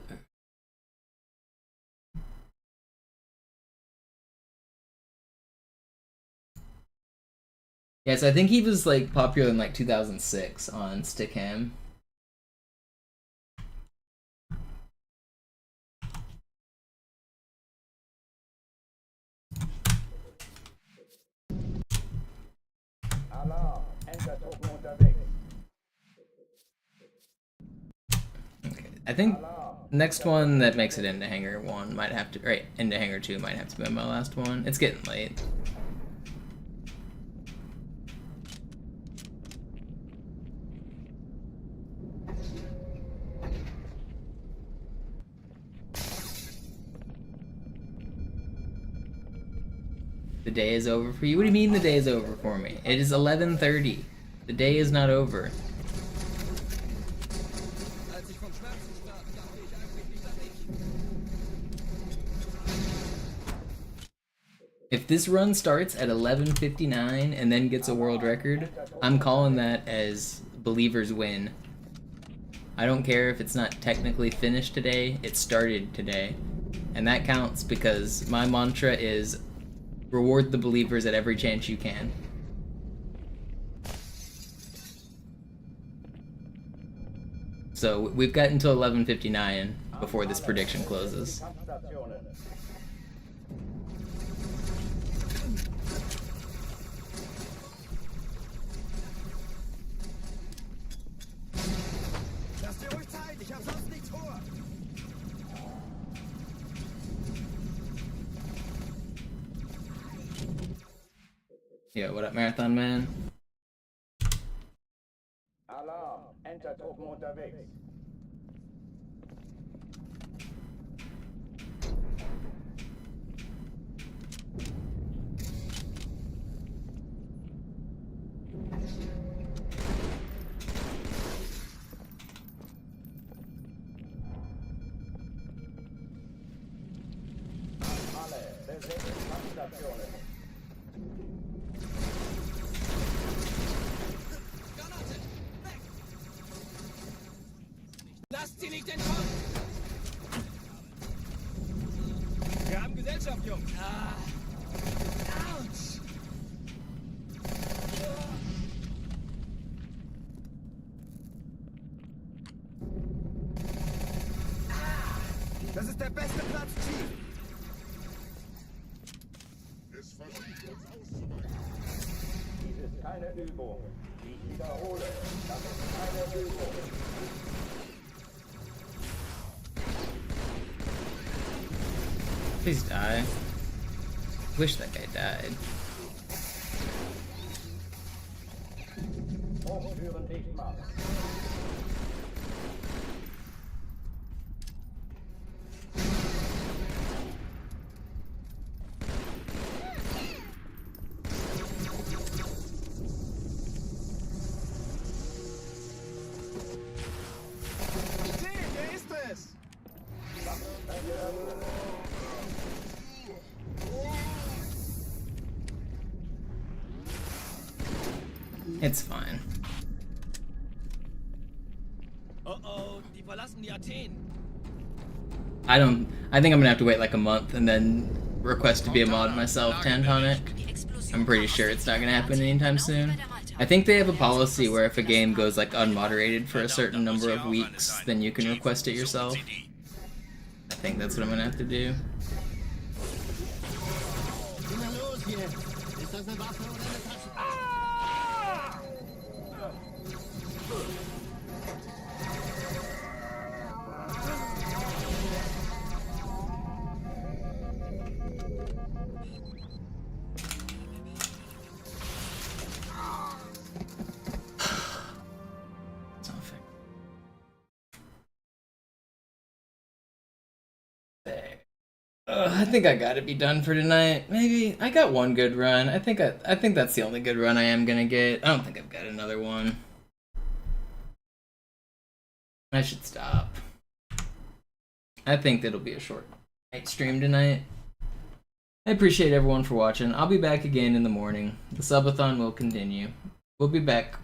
Yes, I think he was like popular in like 2006 on Stickam. Alarm, Entertruppen unterwegs. Okay, I think next one that makes it into Hangar 1 might have to, right, into Hangar 2 might have to be my last one. It's getting late. The day is over for you? What do you mean the day is over for me? It is 11:30. The day is not over. If this run starts at 11:59 and then gets a world record, I'm calling that as Believers win. I don't care if it's not technically finished today, it started today. And that counts because my mantra is reward the believers at every chance you can. So we've got until 11:59 before this prediction closes. Yeah, what up, Marathon Man? Alarm, Entertruppen unterwegs. Alle, besetzt Kampfstationen. Lasst sie nicht entkommen! Wir haben Gesellschaft, Jungs! Autsch! Das ist der beste Platz, Chief! Es versucht uns auszuweichen. Dies ist keine Übung. Ich wiederhole, das ist keine Übung. Please die. Wish that guy died. Hochtüren dicht machen. Wer ist es? It's fine. Oh oh, die verlassen die Athen. I think I'm gonna have to wait like a month and then request to be a mod myself, Tantonic. I'm pretty sure it's not gonna happen anytime soon. I think they have a policy where if a game goes like unmoderated for a certain number of weeks, then you can request it yourself. I think that's what I'm gonna have to do. Na los jetzt! Ist das eine Waffe oder eine Tasche? It's not fair. I think I gotta be done for tonight. Maybe I got one good run. I think that's the only good run I am gonna get. I don't think I've got another one. I should stop. I think that'll be a short night stream tonight. I appreciate everyone for watching. I'll be back again in the morning. The subathon will continue. We'll be back.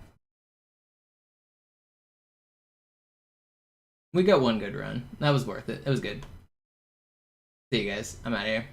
We got one good run. That was worth it. It was good. See you guys. I'm out of here.